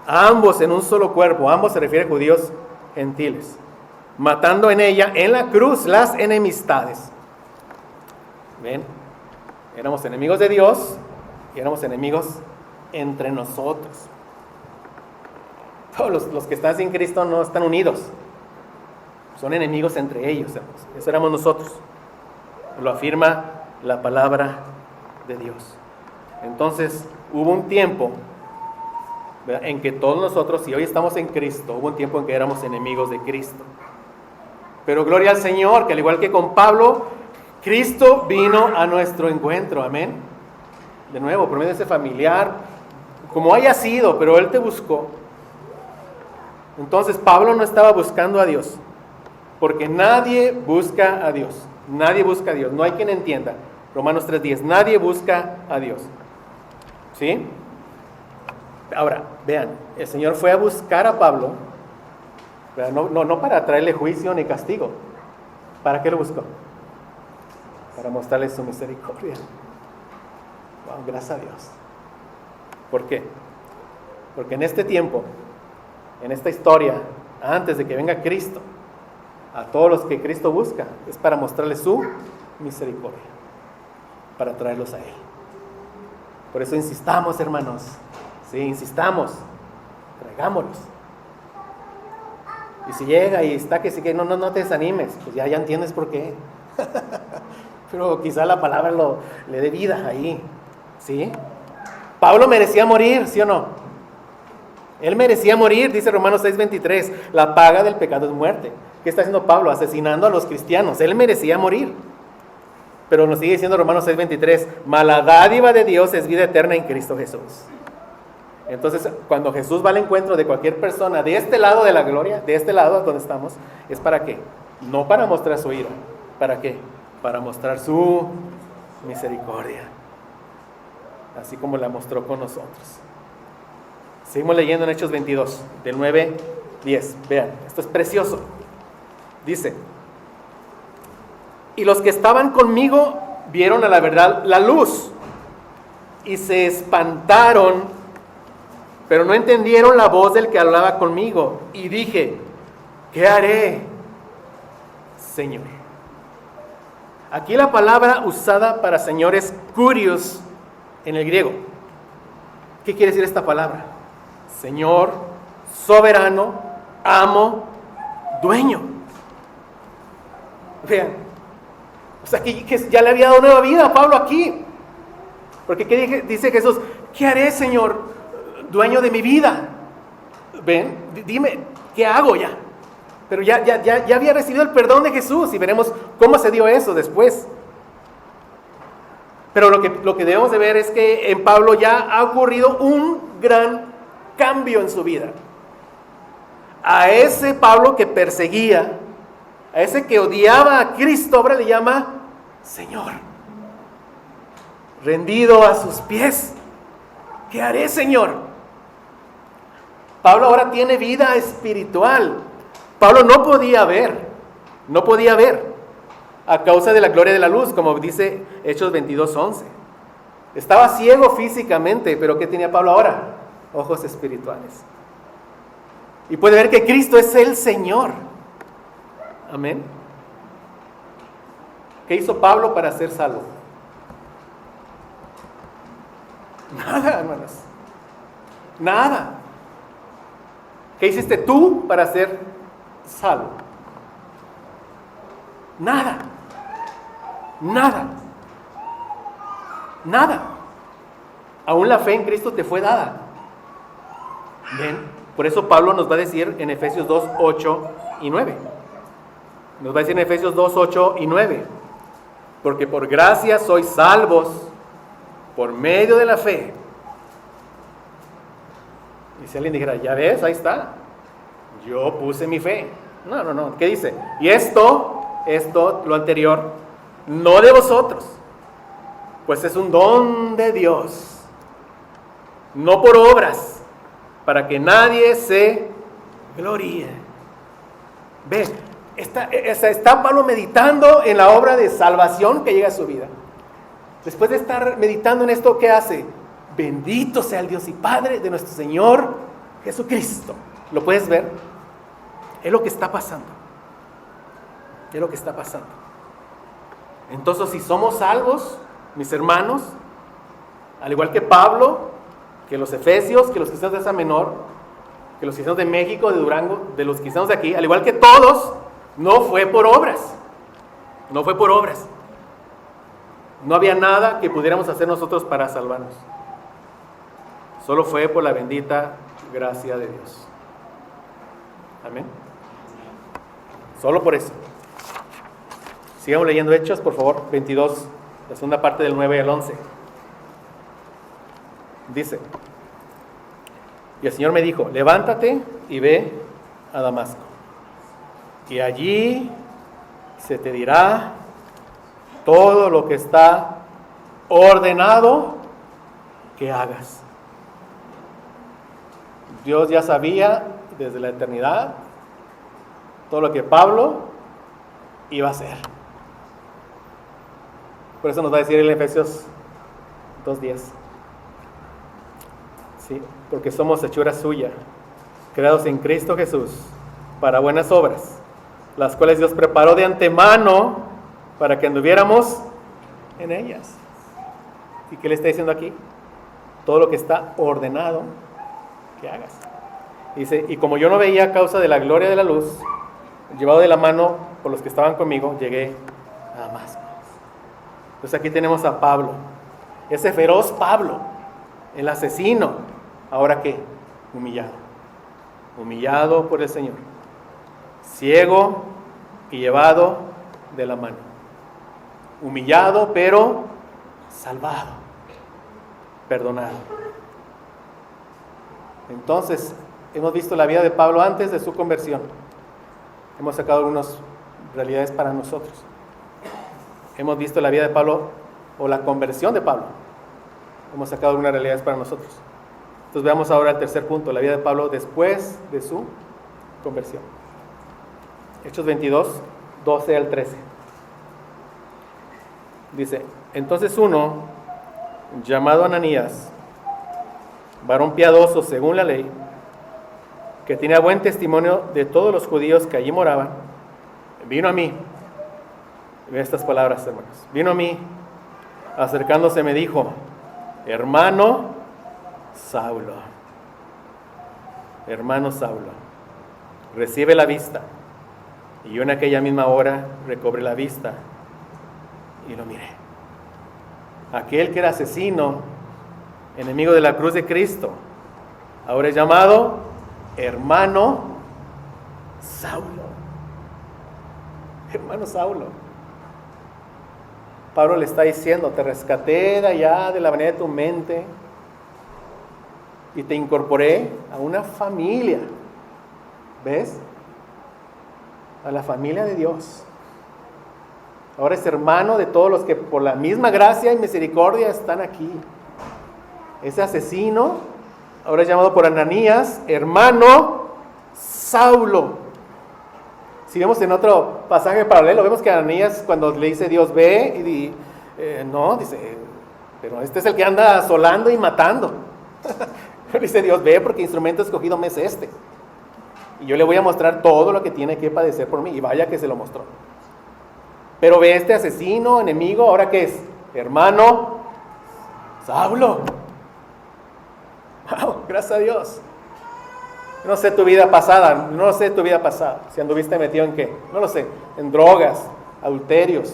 Ambos en un solo cuerpo, ambos se refieren a judíos gentiles, matando en ella, en la cruz, las enemistades. ¿Ven? Éramos enemigos de Dios y éramos enemigos entre nosotros. Todos los que están sin Cristo no están unidos, son enemigos entre ellos. Eso éramos nosotros. Lo afirma la palabra de Dios. Entonces, hubo un tiempo, ¿verdad?, en que todos nosotros, si hoy estamos en Cristo, hubo un tiempo en que éramos enemigos de Cristo. Pero gloria al Señor, que al igual que con Pablo, Cristo vino a nuestro encuentro, amén. De nuevo, por medio de ese familiar, como haya sido, pero Él te buscó. Entonces, Pablo no estaba buscando a Dios, porque nadie busca a Dios. Nadie busca a Dios, no hay quien entienda. Romanos 3:10, nadie busca a Dios. ¿Sí? Ahora, vean, el Señor fue a buscar a Pablo, no para traerle juicio ni castigo. ¿Para qué lo buscó? Para mostrarle su misericordia. Wow, gracias a Dios. ¿Por qué? Porque en este tiempo, en esta historia, antes de que venga Cristo, a todos los que Cristo busca, es para mostrarles su misericordia, para traerlos a Él. Por eso insistamos, hermanos, sí, insistamos, traigámoslos. Y si llega y está que sí, que no te desanimes, pues ya entiendes por qué. Pero quizá la palabra le dé vida ahí, ¿sí? Pablo merecía morir, ¿sí o no? Él merecía morir, dice Romanos 6:23, la paga del pecado es muerte. ¿Qué está haciendo Pablo? Asesinando a los cristianos. Él merecía morir. Pero nos sigue diciendo Romanos 6:23, mas la dádiva de Dios es vida eterna en Cristo Jesús. Entonces, cuando Jesús va al encuentro de cualquier persona de este lado de la gloria, de este lado donde estamos, ¿es para qué? No para mostrar su ira. ¿Para qué? Para mostrar su misericordia, así como la mostró con nosotros. Seguimos leyendo en Hechos 22, del 9:10. Vean, esto es precioso. Dice, y los que estaban conmigo vieron a la verdad la luz y se espantaron, pero no entendieron la voz del que hablaba conmigo. Y dije, ¿qué haré, Señor? Aquí la palabra usada para Señor es kurios en el griego. ¿Qué quiere decir esta palabra? Señor, soberano, amo, dueño. Vean, o sea, que ya le había dado nueva vida a Pablo aquí. Porque ¿qué dice Jesús? ¿Qué haré, Señor, dueño de mi vida? Ven, dime, ¿qué hago ya? Pero ya había recibido el perdón de Jesús y veremos cómo se dio eso después. Pero lo que debemos de ver es que en Pablo ya ha ocurrido un gran cambio en su vida. A ese Pablo que perseguía, a ese que odiaba a Cristo, ahora le llama Señor. Rendido a sus pies. ¿Qué haré, Señor? Pablo ahora tiene vida espiritual. Pablo no podía ver a causa de la gloria de la luz, como dice Hechos 22:11. Estaba ciego físicamente, pero ¿qué tenía Pablo ahora? Ojos espirituales. Y puede ver que Cristo es el Señor. Amén. ¿Qué hizo Pablo para ser salvo? Nada, hermanos. Nada. ¿Qué hiciste tú para ser salvo? Nada. Aún la fe en Cristo te fue dada. ¿Ven? Por eso Pablo nos va a decir en Efesios 2, 8 y 9. Nos va a decir en Efesios 2, 8 y 9. Porque por gracia sois salvos por medio de la fe. Y si alguien dijera, ya ves, ahí está. Yo puse mi fe. No. ¿Qué dice? Y esto, lo anterior, no de vosotros, pues es un don de Dios, no por obras, para que nadie se gloríe. Ve, está Pablo meditando en la obra de salvación que llega a su vida. Después de estar meditando en esto, ¿qué hace? Bendito sea el Dios y Padre de nuestro Señor Jesucristo. ¿Lo puedes ver? Es lo que está pasando. Entonces, si somos salvos, mis hermanos, al igual que Pablo, que los efesios, que los cristianos de Asia Menor, que los cristianos de México, de Durango, de los cristianos de aquí, al igual que todos, no fue por obras. No había nada que pudiéramos hacer nosotros para salvarnos. Solo fue por la bendita gracia de Dios. Amén. Solo por eso. Sigamos leyendo Hechos, por favor, 22, la segunda parte del 9 al 11. Dice: y el Señor me dijo, levántate y ve a Damasco, y allí se te dirá todo lo que está ordenado que hagas. Dios ya sabía desde la eternidad todo lo que Pablo iba a hacer. Por eso nos va a decir en Efesios 2:10. Sí, porque somos hechura suya, creados en Cristo Jesús para buenas obras, las cuales Dios preparó de antemano para que anduviéramos en ellas. ¿Y qué le está diciendo aquí? Todo lo que está ordenado que hagas. Dice, y como yo no veía a causa de la gloria de la luz, llevado de la mano por los que estaban conmigo, llegué a Damasco. Entonces aquí tenemos a Pablo, ese feroz Pablo, el asesino. ¿Ahora qué? Humillado por el Señor, ciego y llevado de la mano. Humillado pero salvado, perdonado. Entonces, hemos visto la vida de Pablo antes de su conversión. Hemos sacado algunas realidades para nosotros. Hemos visto la vida de Pablo o la conversión de Pablo. Hemos sacado algunas realidades para nosotros. Entonces veamos ahora el tercer punto, la vida de Pablo después de su conversión. Hechos 22, 12 al 13. Dice, entonces uno, llamado Ananías, varón piadoso según la ley, que tenía buen testimonio de todos los judíos que allí moraban, vino a mí, Y estas palabras, hermanos. Vino a mí, acercándose me dijo, hermano Saulo, recibe la vista. Y yo en aquella misma hora recobré la vista y lo miré. Aquel que era asesino, enemigo de la cruz de Cristo, ahora es llamado hermano Saulo. Hermano Saulo. Pablo le está diciendo, te rescaté de allá, de la vanidad de tu mente, y te incorporé a una familia. ¿Ves? A la familia de Dios. Ahora es hermano de todos los que por la misma gracia y misericordia están aquí. Ese asesino, ahora es llamado por Ananías, hermano Saulo. Si vemos en otro pasaje paralelo, vemos que Ananías cuando le dice Dios ve, y no, dice, pero este es el que anda asolando y matando. Dice Dios ve porque instrumento escogido me es este. Y yo le voy a mostrar todo lo que tiene que padecer por mí. Y vaya que se lo mostró. Pero ve este asesino, enemigo, ¿ahora qué es? Hermano Saulo. Wow, gracias a Dios. No sé tu vida pasada, si anduviste metido en qué, no lo sé, en drogas, adulterios,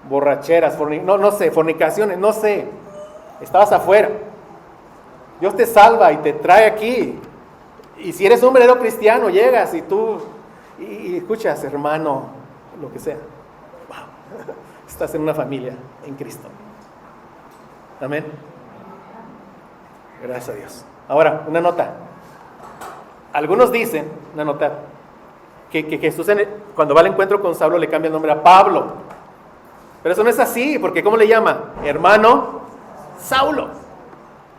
borracheras, fornicaciones, no sé, estabas afuera. Dios te salva y te trae aquí. Y si eres un verdadero cristiano, llegas y tú y escuchas, hermano, lo que sea. Wow, estás en una familia en Cristo. Amén. Gracias a Dios. Ahora, una nota. Algunos dicen, una nota, que Jesús cuando va al encuentro con Saulo le cambia el nombre a Pablo. Pero eso no es así, porque ¿cómo le llama? Hermano Saulo.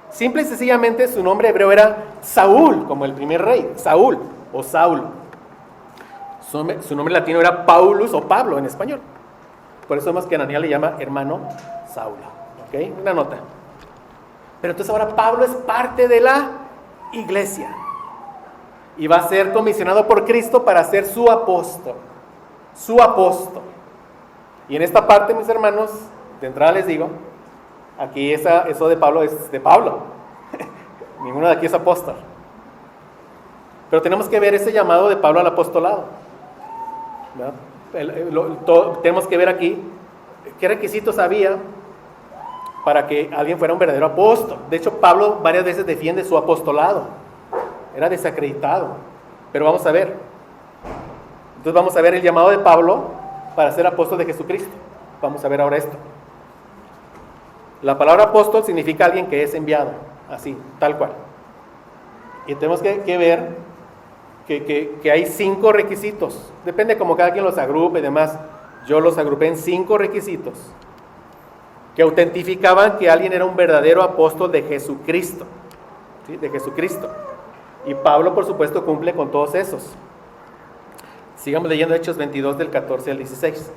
Simple y sencillamente su nombre hebreo era Saúl, como el primer rey, Saúl o Saulo. Su nombre latino era Paulus o Pablo en español. Por eso vemos que Ananías le llama hermano Saulo. ¿Ok? Una nota. Pero entonces ahora Pablo es parte de la iglesia. Y va a ser comisionado por Cristo para ser su apóstol. Su apóstol. Y en esta parte, mis hermanos, de entrada les digo, aquí eso de Pablo es de Pablo. Ninguno de aquí es apóstol. Pero tenemos que ver ese llamado de Pablo al apostolado. Tenemos que ver aquí qué requisitos había para que alguien fuera un verdadero apóstol. De hecho, Pablo varias veces defiende su apostolado. Era desacreditado. Pero vamos a ver. Entonces vamos a ver el llamado de Pablo para ser apóstol de Jesucristo. Vamos a ver ahora esto. La palabra apóstol significa alguien que es enviado. Así, tal cual. Y tenemos que ver que hay 5 requisitos. Depende como cada quien los agrupe y demás. Yo los agrupé en 5 requisitos que autentificaban que alguien era un verdadero apóstol de Jesucristo. ¿Sí? De Jesucristo. Y Pablo, por supuesto, cumple con todos esos. Sigamos leyendo Hechos 22 del 14 al 16.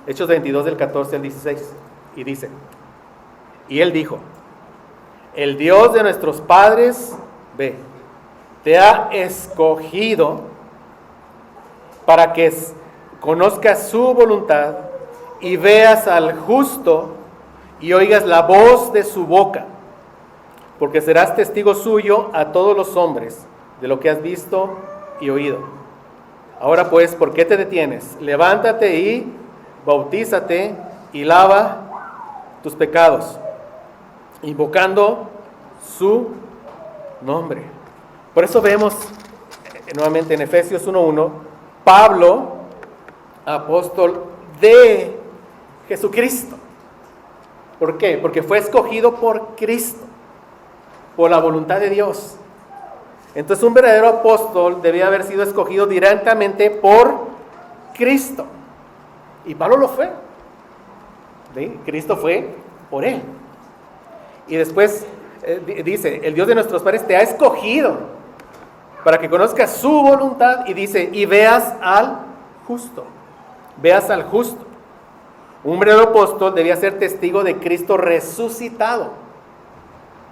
Hechos 22 del 14 al 16. Y dice, y él dijo, el Dios de nuestros padres, ve, te ha escogido para que conozcas su voluntad y veas al justo y oigas la voz de su boca, porque serás testigo suyo a todos los hombres de lo que has visto y oído. Ahora pues, ¿por qué te detienes? Levántate y bautízate y lava tus pecados, invocando su nombre. Por eso vemos nuevamente en Efesios 1:1, Pablo, apóstol de Jesucristo. ¿Por qué? Porque fue escogido por Cristo, por la voluntad de Dios. Entonces un verdadero apóstol debía haber sido escogido directamente por Cristo. Y Pablo lo fue. ¿Sí? Cristo fue por él. Y después dice, el Dios de nuestros padres te ha escogido para que conozcas su voluntad. Y dice, y veas al justo. Veas al justo. Un verdadero apóstol debía ser testigo de Cristo resucitado.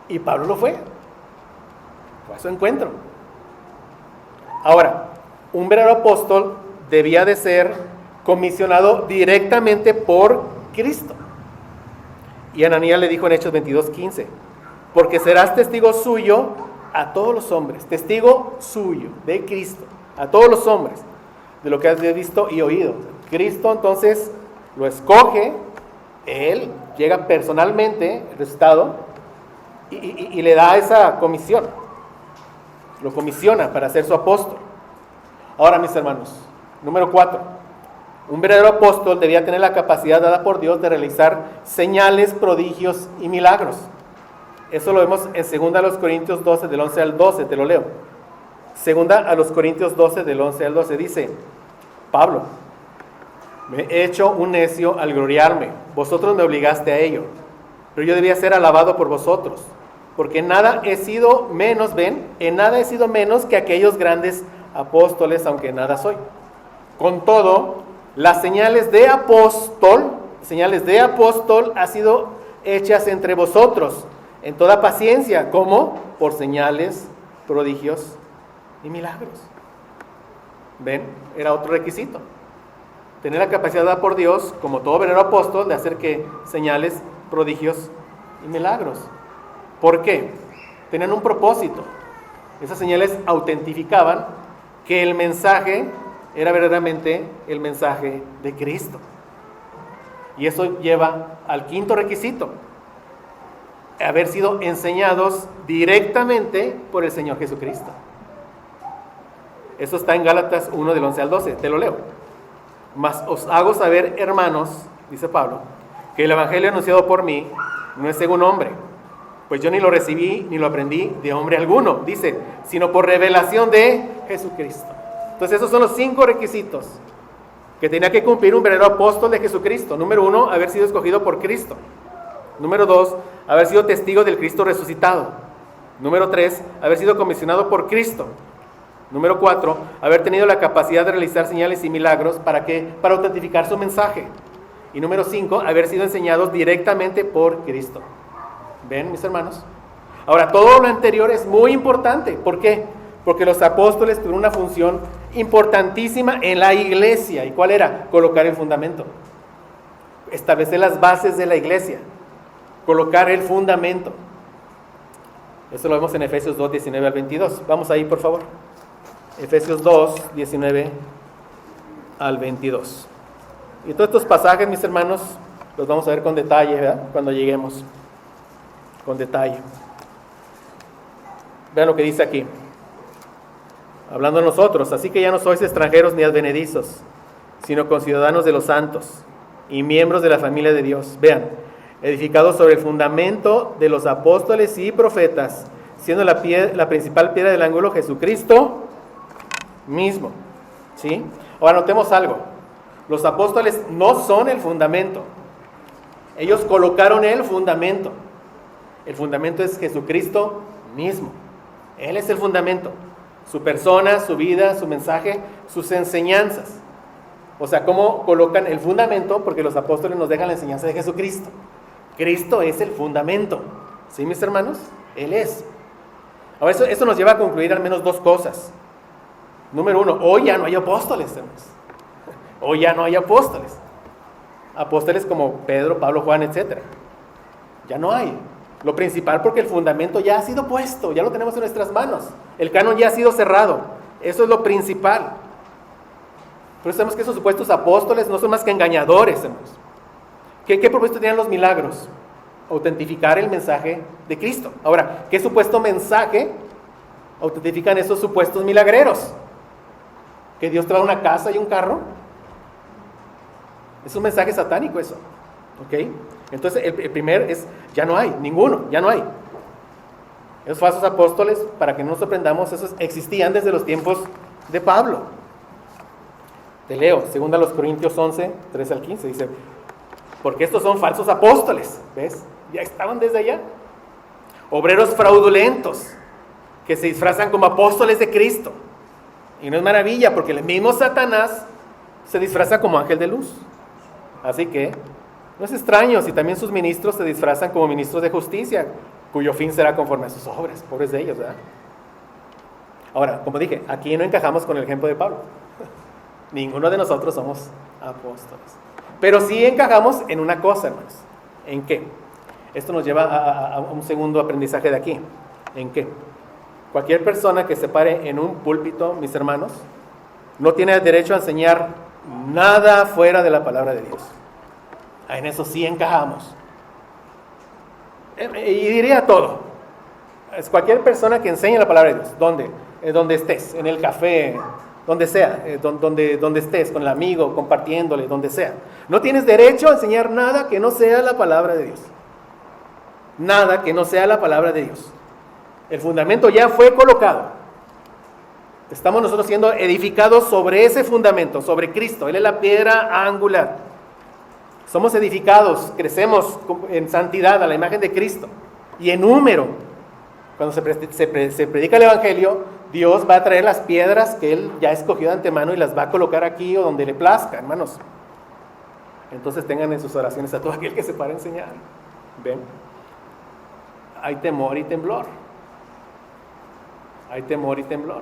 Y Pablo lo fue. Fue a su encuentro. Ahora, un verdadero apóstol debía de ser comisionado directamente por Cristo. Y Ananías le dijo en Hechos 22:15, porque serás testigo suyo a todos los hombres, testigo suyo, de Cristo, a todos los hombres, de lo que has visto y oído. Cristo entonces lo escoge, él llega personalmente, el resultado, y le da esa comisión, lo comisiona para ser su apóstol. Ahora, mis hermanos, número 4, un verdadero apóstol debía tener la capacidad dada por Dios de realizar señales, prodigios y milagros. Eso lo vemos en 2 Corintios 12, del 11 al 12, te lo leo. 2 Corintios 12, del 11 al 12, dice Pablo: me he hecho un necio al gloriarme, vosotros me obligaste a ello, pero yo debía ser alabado por vosotros, porque en nada he sido menos, en nada he sido menos que aquellos grandes apóstoles, aunque nada soy. Con todo, las señales de apóstol ha sido hechas entre vosotros, en toda paciencia, como por señales, prodigios y milagros. ¿Ven? Era otro requisito. Tener la capacidad dada por Dios, como todo verdadero apóstol, de hacer que señales, prodigios y milagros. ¿Por qué? Tenían un propósito. Esas señales autentificaban que el mensaje era verdaderamente el mensaje de Cristo. Y eso lleva al quinto requisito: haber sido enseñados directamente por el Señor Jesucristo. Eso está en Gálatas 1, del 11 al 12, te lo leo. Mas os hago saber, hermanos, dice Pablo, que el evangelio anunciado por mí no es según hombre, pues yo ni lo recibí ni lo aprendí de hombre alguno, dice, sino por revelación de Jesucristo. Entonces esos son los 5 requisitos que tenía que cumplir un verdadero apóstol de Jesucristo. Número 1, haber sido escogido por Cristo. Número 2, haber sido testigo del Cristo resucitado. Número 3, haber sido comisionado por Cristo. Número 4, haber tenido la capacidad de realizar señales y milagros para autentificar su mensaje. Y número 5, haber sido enseñados directamente por Cristo. ¿Ven, mis hermanos? Ahora, todo lo anterior es muy importante. ¿Por qué? Porque los apóstoles tuvieron una función importantísima en la iglesia. ¿Y cuál era? Colocar el fundamento. Establecer las bases de la iglesia. Colocar el fundamento. Eso lo vemos en Efesios 2, 19 al 22. Vamos ahí, por favor. Efesios 2, 19 al 22. Y todos estos pasajes, mis hermanos, los vamos a ver con detalle, ¿verdad? Cuando lleguemos. Con detalle. Vean lo que dice aquí. Hablando a nosotros: así que ya no sois extranjeros ni advenedizos, sino conciudadanos de los santos y miembros de la familia de Dios. Vean, edificados sobre el fundamento de los apóstoles y profetas, siendo la principal piedra del ángulo Jesucristo mismo. ¿Sí? Ahora notemos algo. Los apóstoles no son el fundamento. Ellos colocaron el fundamento. El fundamento es Jesucristo mismo. Él es el fundamento. Su persona, su vida, su mensaje, sus enseñanzas. O sea, ¿cómo colocan el fundamento? Porque los apóstoles nos dejan la enseñanza de Jesucristo. Cristo es el fundamento. ¿Sí, mis hermanos? Él es. Ahora, eso nos lleva a concluir al menos 2 cosas. Número 1, hoy ya no hay apóstoles, hermanos. Hoy ya no hay apóstoles. Apóstoles como Pedro, Pablo, Juan, etc. Ya no hay. Lo principal, porque el fundamento ya ha sido puesto, ya lo tenemos en nuestras manos. El canon ya ha sido cerrado. Eso es lo principal. Por eso sabemos que esos supuestos apóstoles no son más que engañadores, hermanos. ¿Qué propósito tenían los milagros? Autentificar el mensaje de Cristo. Ahora, ¿qué supuesto mensaje autentifican esos supuestos milagreros? ¿Que Dios te va a una casa y un carro? Es un mensaje satánico eso. ¿Ok? Entonces, el primer es, ya no hay, ninguno, ya no hay. Esos falsos apóstoles, para que no nos sorprendamos, esos existían desde los tiempos de Pablo. Te leo, 2 Corintios 11, 3 al 15, dice, porque estos son falsos apóstoles, ¿ves? Ya estaban desde allá. Obreros fraudulentos, que se disfrazan como apóstoles de Cristo. Y no es maravilla, porque el mismo Satanás se disfraza como ángel de luz. Así que no es extraño si también sus ministros se disfrazan como ministros de justicia, cuyo fin será conforme a sus obras. Pobres de ellos, ¿verdad? Ahora, como dije, aquí no encajamos con el ejemplo de Pablo. Ninguno de nosotros somos apóstoles. Pero sí encajamos en una cosa, hermanos. ¿En qué? Esto nos lleva a un segundo aprendizaje de aquí. ¿En qué? Cualquier persona que se pare en un púlpito, mis hermanos, no tiene derecho a enseñar nada fuera de la palabra de Dios. En eso sí encajamos. Y diría todo. Es cualquier persona que enseñe la palabra de Dios. ¿Dónde? Donde estés, en el café, donde sea, donde estés, con el amigo, compartiéndole, donde sea. No tienes derecho a enseñar nada que no sea la palabra de Dios. Nada que no sea la palabra de Dios. El fundamento ya fue colocado. Estamos nosotros siendo edificados sobre ese fundamento, sobre Cristo. Él es la piedra angular. Somos edificados, crecemos en santidad a la imagen de Cristo. Y en número, cuando se predica el Evangelio, Dios va a traer las piedras que Él ya escogió de antemano y las va a colocar aquí o donde le plazca, hermanos. Entonces tengan en sus oraciones a todo aquel que se para a enseñar. ¿Ven? Hay temor y temblor. Hay temor y temblor.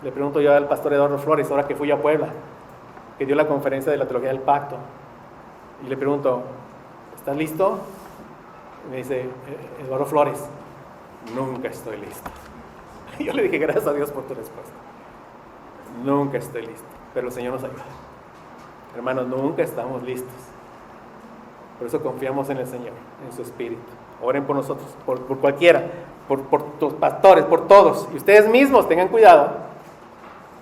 Le pregunto yo al pastor Eduardo Flores, ahora que fui a Puebla, que dio la conferencia de la teología del pacto, y le pregunto, ¿estás listo? Y me dice, Eduardo Flores, nunca estoy listo. Y yo le dije, gracias a Dios por tu respuesta. Nunca estoy listo, pero el Señor nos ayuda. Hermanos, nunca estamos listos. Por eso confiamos en el Señor, en su Espíritu. Oren por nosotros, por cualquiera, por tus pastores, por todos. Y ustedes mismos tengan cuidado.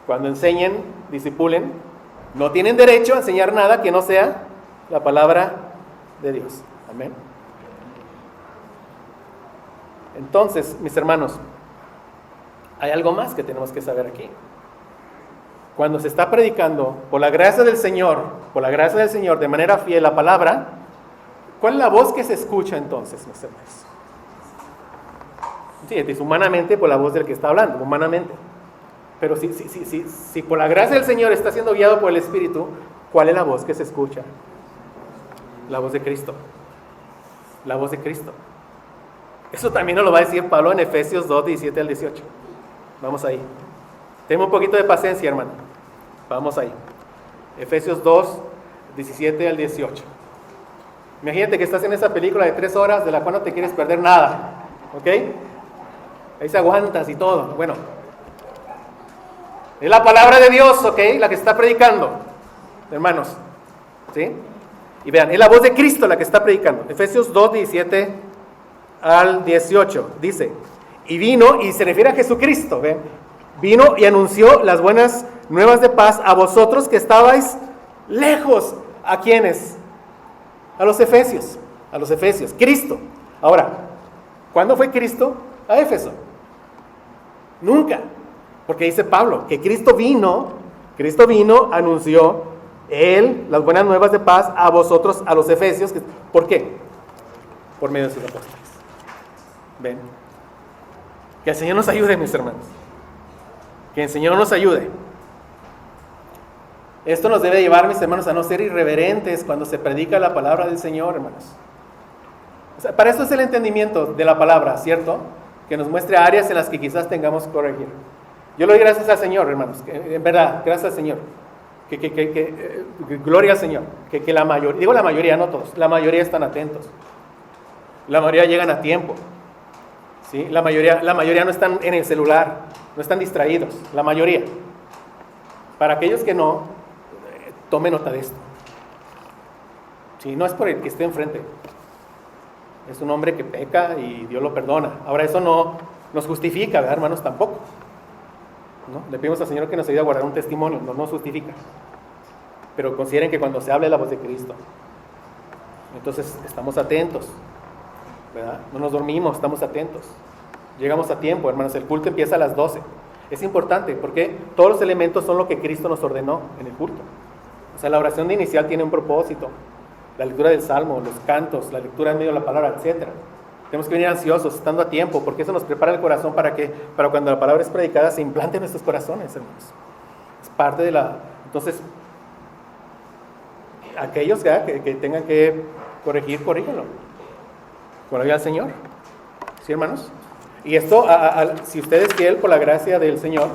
Cuando enseñen, discipulen, no tienen derecho a enseñar nada que no sea la palabra de Dios. Amén. Entonces, mis hermanos, hay algo más que tenemos que saber aquí. Cuando se está predicando por la gracia del Señor, de manera fiel la palabra, ¿cuál es la voz que se escucha entonces, mis hermanos? Sí, es humanamente por la voz del que está hablando, humanamente. Pero si por la gracia del Señor está siendo guiado por el Espíritu, ¿cuál es la voz que se escucha? La voz de Cristo. La voz de Cristo. Eso también nos lo va a decir Pablo en Efesios 2, 17 al 18. Vamos ahí. Tenme un poquito de paciencia, hermano. Vamos ahí. Efesios 2, 17 al 18. Imagínate que estás en esa película de 3 horas de la cual no te quieres perder nada. ¿Ok? Ahí se aguantas y todo. Bueno. Es la palabra de Dios, ¿ok? La que está predicando. Hermanos. ¿Sí? Y vean, es la voz de Cristo la que está predicando. Efesios 2, 17 al 18. Dice, y vino, y se refiere a Jesucristo, ¿ven? Vino y anunció las buenas nuevas de paz a vosotros que estabais lejos. ¿A quiénes? A los efesios. A los efesios. Cristo. Ahora, ¿cuándo fue Cristo a Éfeso? Nunca. Porque dice Pablo que Cristo vino, anunció Él las buenas nuevas de paz a vosotros, a los efesios. ¿Por qué? Por medio de sus apóstoles. ¿Ven? Que el Señor nos ayude, mis hermanos. Que el Señor nos ayude. Esto nos debe llevar, mis hermanos, a no ser irreverentes cuando se predica la palabra del Señor, hermanos. O sea, para eso es el entendimiento de la palabra, ¿cierto? Que nos muestre áreas en las que quizás tengamos que corregir. Yo le doy gracias al Señor, hermanos, que, en verdad, gracias al Señor. Gloria al Señor. Que la mayoría, digo la mayoría, no todos, la mayoría están atentos. La mayoría llegan a tiempo. ¿Sí? La mayoría no están en el celular, no están distraídos, la mayoría. Para aquellos que no, tome nota de esto. ¿Sí? No es por el que esté enfrente. Es un hombre que peca y Dios lo perdona. Ahora, eso no nos justifica, ¿verdad, hermanos? Tampoco. ¿No? Le pedimos al Señor que nos ayude a guardar un testimonio, no nos justifica. Pero consideren que cuando se hable la voz de Cristo, entonces estamos atentos, ¿verdad? No nos dormimos, estamos atentos. Llegamos a tiempo, hermanos, el culto empieza a las 12. Es importante porque todos los elementos son lo que Cristo nos ordenó en el culto. O sea, la oración de inicial tiene un propósito. La lectura del Salmo, los cantos, la lectura en medio de la palabra, etc. Tenemos que venir ansiosos, estando a tiempo, porque eso nos prepara el corazón para cuando la palabra es predicada se implante en nuestros corazones, hermanos. Es parte de la... Entonces, aquellos que tengan que corregir, corríjanlo. Gloria al Señor. ¿Sí, hermanos? Y esto, si usted es fiel por la gracia del Señor,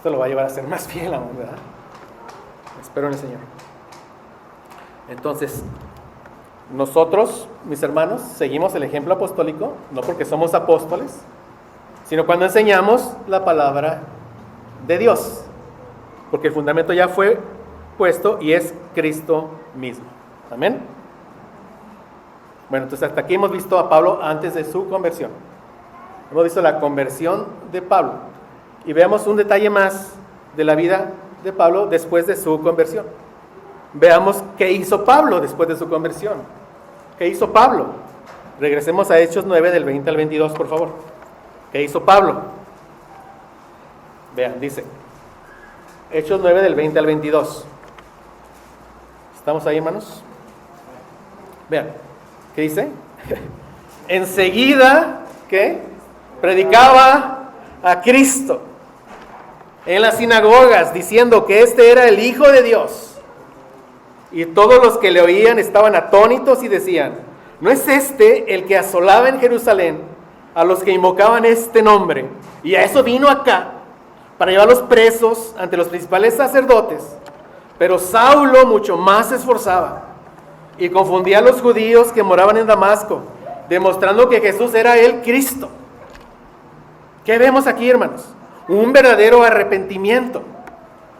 Esto lo va a llevar a ser más fiel aún, ¿verdad? Espero en el Señor. Entonces, nosotros, mis hermanos, seguimos el ejemplo apostólico, no porque somos apóstoles, sino cuando enseñamos la palabra de Dios, porque el fundamento ya fue puesto y es Cristo mismo. Amén. Bueno, entonces hasta aquí hemos visto a Pablo antes de su conversión. Hemos visto la conversión de Pablo. Y veamos un detalle más de la vida de Pablo después de su conversión. Veamos qué hizo Pablo después de su conversión. ¿Qué hizo Pablo? Regresemos a Hechos 9 del 20 al 22, por favor. ¿Qué hizo Pablo? Vean, dice Hechos 9 del 20 al 22. ¿Estamos ahí, hermanos? Vean, ¿qué dice? Enseguida, ¿qué? Predicaba a Cristo en las sinagogas, diciendo que este era el Hijo de Dios. Y todos los que le oían estaban atónitos y decían: ¿no es este el que asolaba en Jerusalén a los que invocaban este nombre? Y a eso vino acá, para llevarlos presos ante los principales sacerdotes. Pero Saulo mucho más se esforzaba y confundía a los judíos que moraban en Damasco, demostrando que Jesús era el Cristo. ¿Qué vemos aquí, hermanos? Un verdadero arrepentimiento.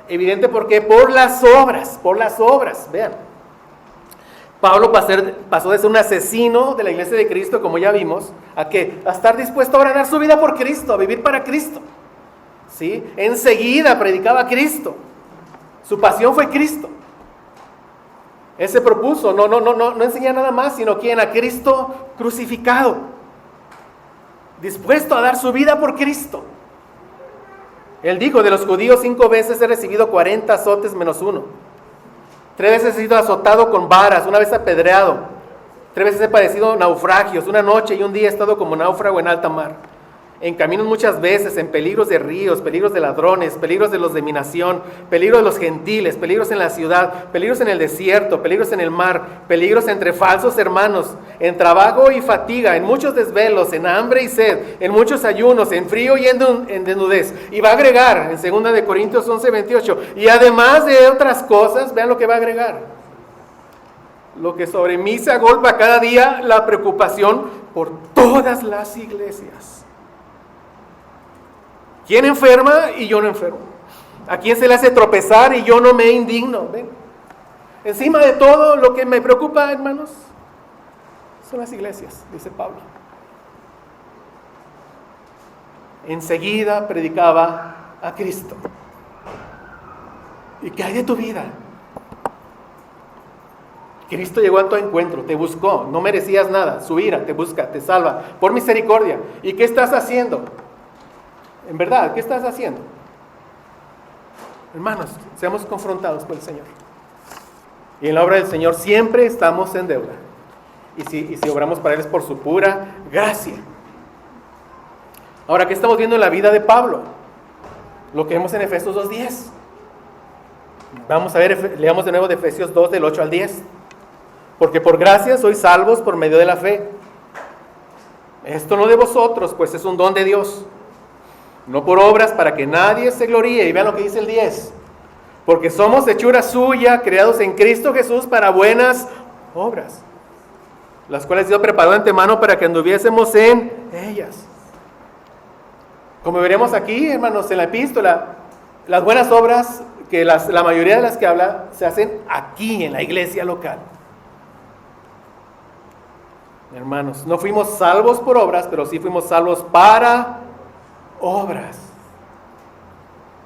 Evidente porque por las obras, vean. Pablo pasó de ser un asesino de la iglesia de Cristo, como ya vimos, a estar dispuesto ahora a dar su vida por Cristo, a vivir para Cristo. ¿Sí? Enseguida predicaba a Cristo. Su pasión fue Cristo. Él se propuso, no enseñar nada más, sino quien a Cristo crucificado, dispuesto a dar su vida por Cristo. Él dijo: de los judíos 5 veces he recibido 40 azotes menos 1. 3 veces he sido azotado con varas, 1 vez apedreado. 3 veces he padecido naufragios, 1 noche y 1 día he estado como náufrago en alta mar. En caminos muchas veces, en peligros de ríos, peligros de ladrones, peligros de los de mi nación, peligros de los gentiles, peligros en la ciudad, peligros en el desierto, peligros en el mar, peligros entre falsos hermanos, en trabajo y fatiga, en muchos desvelos, en hambre y sed, en muchos ayunos, en frío y en desnudez. Y va a agregar en 2 de Corintios 11:28, y además de otras cosas, vean lo que va a agregar: lo que sobre mí se agolpa cada día, la preocupación por todas las iglesias. ¿Quién enferma y yo no enfermo? ¿A quién se le hace tropezar y yo no me indigno? ¿Ven? Encima de todo, lo que me preocupa, hermanos, son las iglesias, dice Pablo. Enseguida predicaba a Cristo. ¿Y qué hay de tu vida? Cristo llegó a tu encuentro, te buscó, no merecías nada, su ira te busca, te salva, por misericordia. ¿Y qué estás haciendo? En verdad, ¿qué estás haciendo? Hermanos, seamos confrontados por el Señor. Y en la obra del Señor siempre estamos en deuda. Y si obramos para Él es por su pura gracia. Ahora, ¿qué estamos viendo en la vida de Pablo? Lo que vemos en Efesios 2:10. Vamos a ver, leamos de nuevo de Efesios 2 del 8 al 10. Porque por gracia sois salvos por medio de la fe. Esto no de vosotros, pues es un don de Dios. No por obras, para que nadie se gloríe. Y vean lo que dice el 10. Porque somos hechura suya, creados en Cristo Jesús para buenas obras, las cuales Dios preparó de antemano para que anduviésemos en ellas. Como veremos aquí, hermanos, en la epístola, las buenas obras, que la mayoría de las que habla, se hacen aquí, en la iglesia local. Hermanos, no fuimos salvos por obras, pero sí fuimos salvos para obras.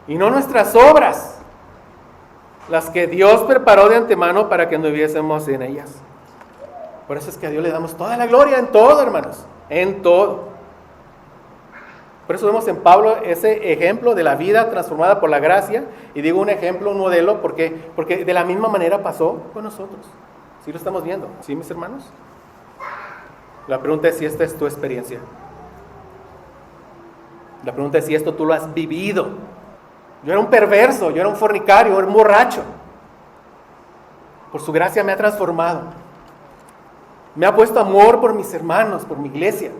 Y no nuestras obras, las que Dios preparó de antemano para que anduviésemos en ellas. Por eso es que a Dios le damos toda la gloria en todo, hermanos, en todo. Por eso vemos en Pablo ese ejemplo de la vida transformada por la gracia. Y digo un ejemplo, un modelo, porque de la misma manera pasó con nosotros. ¿Sí lo estamos viendo? ¿Sí, mis hermanos? La pregunta es si esta es tu experiencia. La pregunta es si esto tú lo has vivido. Yo era un perverso, yo era un fornicario, era un borracho. Por su gracia me ha transformado. Me ha puesto amor por mis hermanos, por mi iglesia,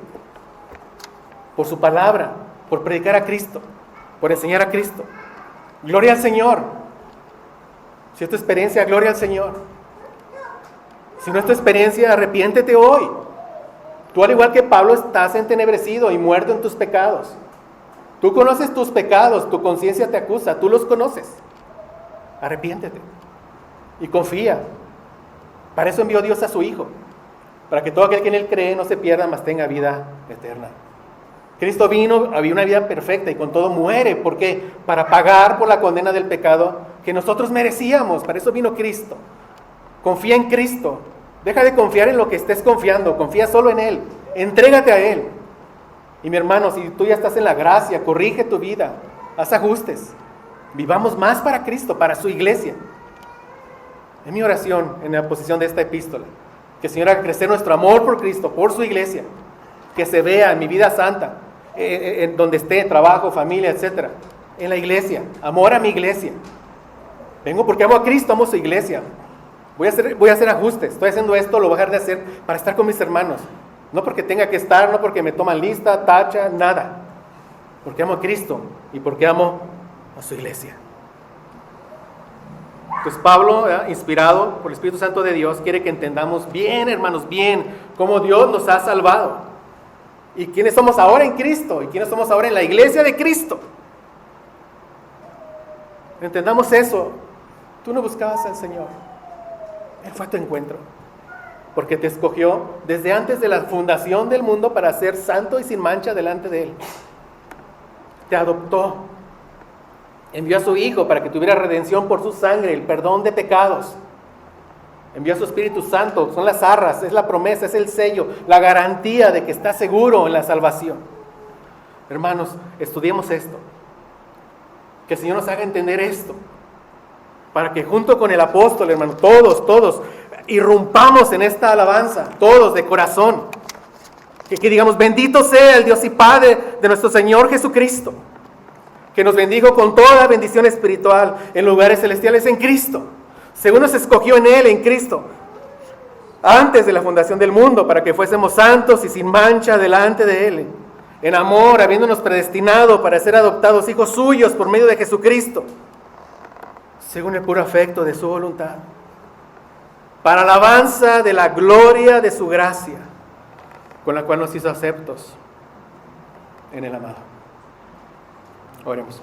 por su palabra, por predicar a Cristo, por enseñar a Cristo. Gloria al Señor. Si es tu experiencia, gloria al Señor. Si no es tu experiencia, arrepiéntete hoy. Tú, al igual que Pablo, estás entenebrecido y muerto en tus pecados. Tú conoces tus pecados, tu conciencia te acusa, tú los conoces. Arrepiéntete y confía. Para eso envió Dios a su Hijo, para que todo aquel que en Él cree no se pierda, mas tenga vida eterna. Cristo vino, había una vida perfecta y con todo muere. ¿Por qué? Para pagar por la condena del pecado que nosotros merecíamos. Para eso vino Cristo. Confía en Cristo. Deja de confiar en lo que estés confiando. Confía solo en Él. Entrégate a Él. Y mi hermano, si tú ya estás en la gracia, corrige tu vida. Haz ajustes. Vivamos más para Cristo, para su iglesia. Es mi oración en la posición de esta epístola. Que el Señor haga crecer nuestro amor por Cristo, por su iglesia. Que se vea en mi vida santa, en donde esté, trabajo, familia, etc. En la iglesia. Amor a mi iglesia. Vengo porque amo a Cristo, amo a su iglesia. Voy a hacer ajustes. Estoy haciendo esto, lo voy a dejar de hacer para estar con mis hermanos. No porque tenga que estar, no porque me toman lista, tacha, nada. Porque amo a Cristo y porque amo a su iglesia. Pues Pablo, inspirado por el Espíritu Santo de Dios, quiere que entendamos bien, hermanos, bien, cómo Dios nos ha salvado. Y quiénes somos ahora en Cristo, y quiénes somos ahora en la iglesia de Cristo. Entendamos eso. Tú no buscabas al Señor. Él fue a tu encuentro. Porque te escogió desde antes de la fundación del mundo para ser santo y sin mancha delante de Él. Te adoptó. Envió a su Hijo para que tuviera redención por su sangre, el perdón de pecados. Envió a su Espíritu Santo, son las arras, es la promesa, es el sello, la garantía de que estás seguro en la salvación. Hermanos, estudiemos esto. Que el Señor nos haga entender esto. Para que junto con el apóstol, hermano, todos, irrumpamos en esta alabanza, todos de corazón. Que digamos, bendito sea el Dios y Padre de nuestro Señor Jesucristo, que nos bendijo con toda bendición espiritual en lugares celestiales en Cristo, según nos escogió en Él, en Cristo, antes de la fundación del mundo, para que fuésemos santos y sin mancha delante de Él, en amor, habiéndonos predestinado para ser adoptados hijos suyos por medio de Jesucristo, según el puro afecto de su voluntad, para alabanza de la gloria de su gracia, con la cual nos hizo aceptos en el amado. Oremos.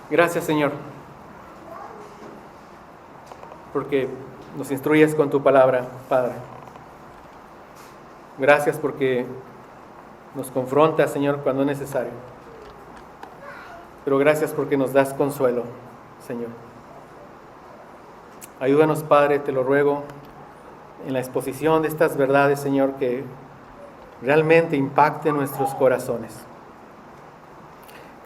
Gracias, Señor, porque nos instruyes con tu palabra, Padre. Gracias porque nos confrontas, Señor, cuando es necesario. Pero gracias porque nos das consuelo, Señor. Ayúdanos, Padre, te lo ruego, en la exposición de estas verdades, Señor, que realmente impacten nuestros corazones.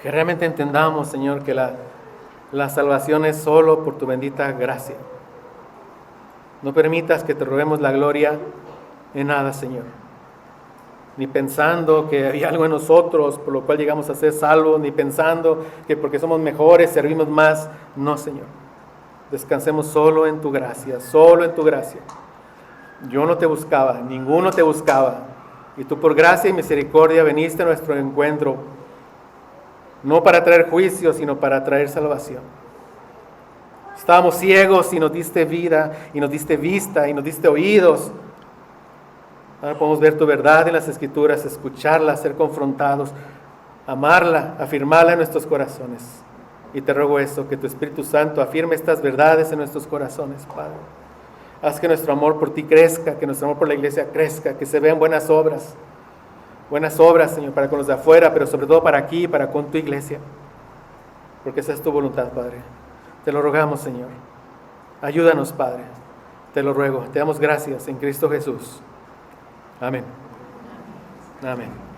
Que realmente entendamos, Señor, que la salvación es solo por tu bendita gracia. No permitas que te robemos la gloria en nada, Señor. Ni pensando que había algo en nosotros por lo cual llegamos a ser salvos, ni pensando que porque somos mejores servimos más. No, Señor. Descansemos solo en tu gracia, solo en tu gracia. Yo no te buscaba, ninguno te buscaba. Y tú por gracia y misericordia viniste a nuestro encuentro, no para traer juicio, sino para traer salvación. Estábamos ciegos y nos diste vida, y nos diste vista, y nos diste oídos. Ahora podemos ver tu verdad en las Escrituras, escucharla, ser confrontados, amarla, afirmarla en nuestros corazones. Y te ruego eso, que tu Espíritu Santo afirme estas verdades en nuestros corazones, Padre. Haz que nuestro amor por ti crezca, que nuestro amor por la iglesia crezca, que se vean buenas obras, Señor, para con los de afuera, pero sobre todo para aquí, para con tu iglesia. Porque esa es tu voluntad, Padre. Te lo rogamos, Señor. Ayúdanos, Padre. Te lo ruego. Te damos gracias en Cristo Jesús. Amén. Amén.